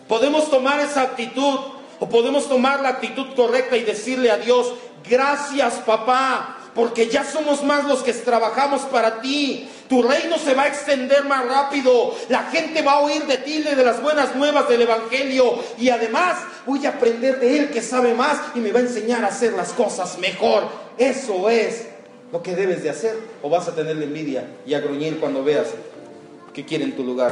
A: Podemos tomar esa actitud, o podemos tomar la actitud correcta y decirle a Dios: gracias, papá, porque ya somos más los que trabajamos para ti. Tu reino se va a extender más rápido. La gente va a oír de ti, de las buenas nuevas del evangelio. Y además voy a aprender de Él, que sabe más, y me va a enseñar a hacer las cosas mejor. Eso es lo que debes de hacer. O vas a tener la envidia y a gruñir cuando veas que quieren tu lugar.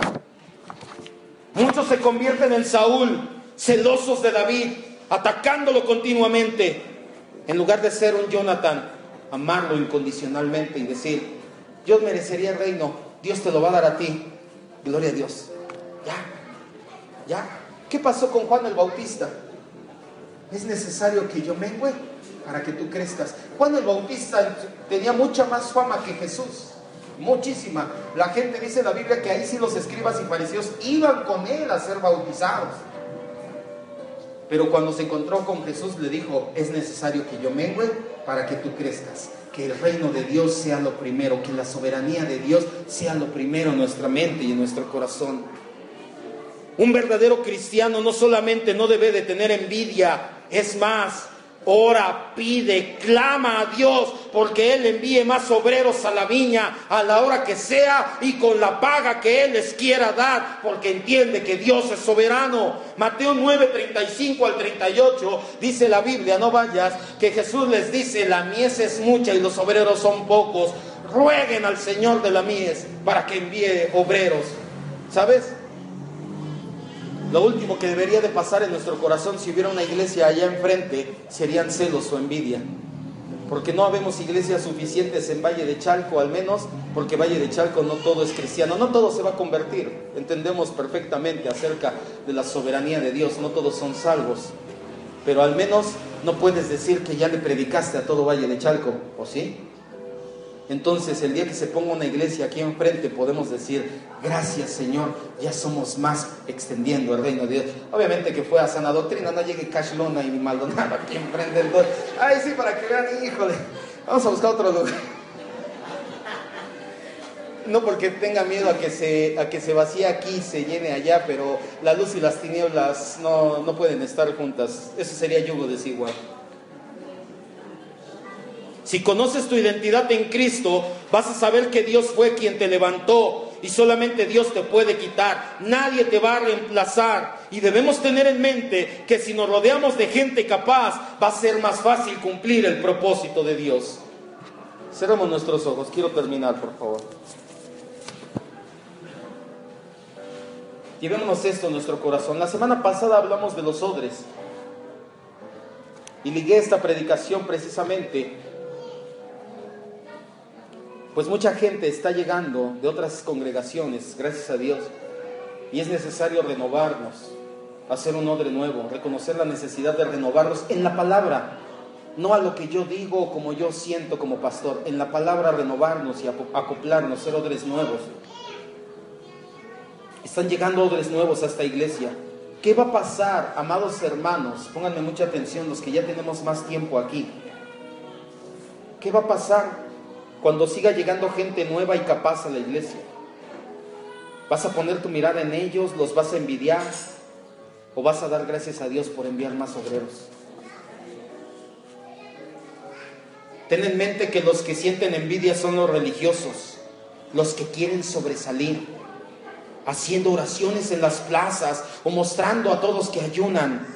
A: Muchos se convierten en Saúl, celosos de David, atacándolo continuamente, en lugar de ser un Jonathan, amarlo incondicionalmente y decir: yo merecería el reino, Dios te lo va a dar a ti, gloria a Dios. Ya. ¿Qué pasó con Juan el Bautista? Es necesario que yo mengüe para que tú crezcas. Juan el Bautista tenía mucha más fama que Jesús, muchísima. La gente dice en la Biblia que ahí sí los escribas y fariseos iban con él a ser bautizados. Pero cuando se encontró con Jesús le dijo: es necesario que yo mengüe para que tú crezcas, que el reino de Dios sea lo primero, que la soberanía de Dios sea lo primero en nuestra mente y en nuestro corazón. Un verdadero cristiano no solamente no debe de tener envidia, es más, ora, pide, clama a Dios porque Él envíe más obreros a la viña a la hora que sea y con la paga que Él les quiera dar, porque entiende que Dios es soberano. Mateo 9:35 al 38 dice la Biblia, no vayas, que Jesús les dice: la mies es mucha y los obreros son pocos. Rueguen al Señor de la mies para que envíe obreros. ¿Sabes? Lo último que debería de pasar en nuestro corazón si hubiera una iglesia allá enfrente serían celos o envidia, porque no habemos iglesias suficientes en Valle de Chalco, al menos porque Valle de Chalco no todo es cristiano, no todo se va a convertir. Entendemos perfectamente acerca de la soberanía de Dios, no todos son salvos, pero al menos no puedes decir que ya le predicaste a todo Valle de Chalco, ¿o sí? Entonces el día que se ponga una iglesia aquí enfrente podemos decir: gracias, Señor, ya somos más extendiendo el reino de Dios. Obviamente que fue a sana doctrina, no llegue Cash Luna y Maldonado aquí enfrente del dos. Ay, sí, para que vean, híjole, vamos a buscar otro lugar. No porque tenga miedo a que se vacíe aquí y se llene allá, pero la luz y las tinieblas no pueden estar juntas. Eso sería yugo desigual. Si conoces tu identidad en Cristo, vas a saber que Dios fue quien te levantó y solamente Dios te puede quitar. Nadie te va a reemplazar. Y debemos tener en mente que si nos rodeamos de gente capaz, va a ser más fácil cumplir el propósito de Dios. Cerramos nuestros ojos. Quiero terminar, por favor. Llevémonos esto en nuestro corazón. La semana pasada hablamos de los odres y ligué esta predicación precisamente pues mucha gente está llegando de otras congregaciones, gracias a Dios, y es necesario renovarnos, hacer un odre nuevo, reconocer la necesidad de renovarnos en la palabra, no a lo que yo digo o como yo siento como pastor, en la palabra renovarnos y acoplarnos, ser odres nuevos. Están llegando odres nuevos a esta iglesia. ¿Qué va a pasar, amados hermanos? Pónganme mucha atención, los que ya tenemos más tiempo aquí. ¿Qué va a pasar cuando siga llegando gente nueva y capaz a la iglesia? ¿Vas a poner tu mirada en ellos? ¿Los vas a envidiar? ¿O vas a dar gracias a Dios por enviar más obreros? Ten en mente que los que sienten envidia son los religiosos, los que quieren sobresalir, haciendo oraciones en las plazas o mostrando a todos que ayunan.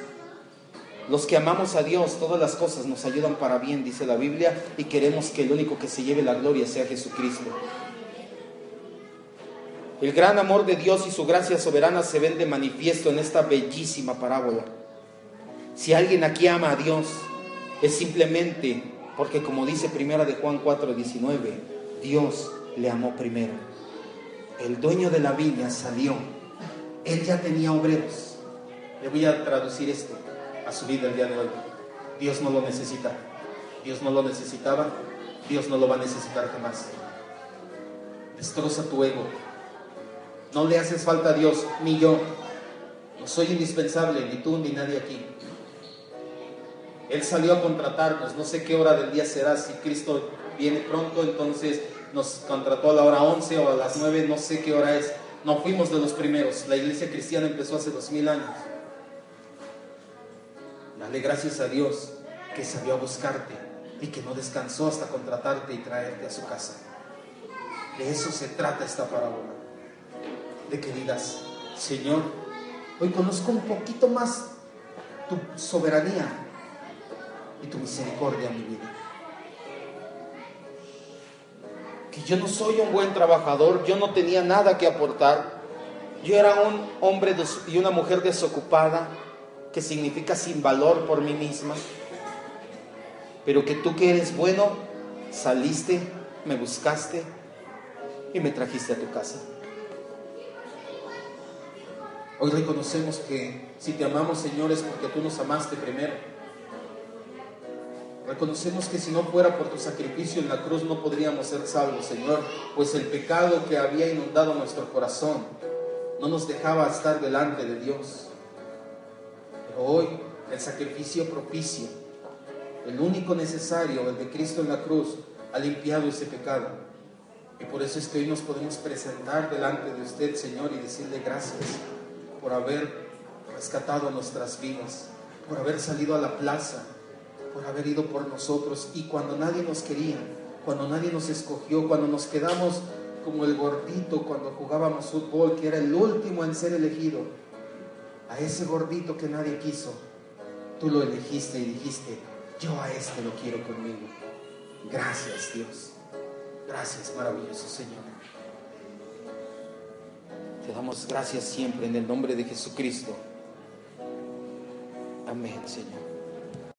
A: Los que amamos a Dios, todas las cosas nos ayudan para bien, dice la Biblia, y queremos que el único que se lleve la gloria sea Jesucristo. El gran amor de Dios y su gracia soberana se ven de manifiesto en esta bellísima parábola. Si alguien aquí ama a Dios, es simplemente porque, como dice primera de Juan 4:19, Dios le amó primero. El dueño de la viña salió, él ya tenía obreros. Le voy a traducir esto a su vida el día de hoy. Dios no lo necesita, Dios no lo necesitaba, Dios no lo va a necesitar jamás. Destroza tu ego. No le haces falta a Dios, ni yo. No soy indispensable, ni tú ni nadie aquí. Él salió a contratarnos. No sé qué hora del día será. Si Cristo viene pronto, entonces nos contrató a la hora 11 o a las 9. No sé qué hora es. No fuimos de los primeros. La iglesia cristiana empezó hace 2000 años. Dale gracias a Dios que salió a buscarte y que no descansó hasta contratarte y traerte a su casa. De eso se trata esta parábola. De que digas: Señor, hoy conozco un poquito más tu soberanía y tu misericordia en mi vida. Que yo no soy un buen trabajador, yo no tenía nada que aportar. Yo era un hombre y una mujer desocupada, que significa sin valor por mí misma. Pero que tú, que eres bueno, saliste, me buscaste y me trajiste a tu casa. Hoy reconocemos que si te amamos, Señor, es porque tú nos amaste primero. Reconocemos que si no fuera por tu sacrificio en la cruz no podríamos ser salvos, Señor, pues el pecado que había inundado nuestro corazón no nos dejaba estar delante de Dios. Pero hoy el sacrificio propicio, el único necesario, el de Cristo en la cruz, ha limpiado ese pecado. Y por eso es que hoy nos podemos presentar delante de usted, Señor, y decirle gracias por haber rescatado nuestras vidas, por haber salido a la plaza, por haber ido por nosotros. Y cuando nadie nos quería, cuando nadie nos escogió, cuando nos quedamos como el gordito cuando jugábamos fútbol, que era el último en ser elegido, a ese gordito que nadie quiso, tú lo elegiste y dijiste: yo a este lo quiero conmigo. Gracias, Dios. Gracias, maravilloso Señor. Te damos gracias siempre en el nombre de Jesucristo. Amén, Señor.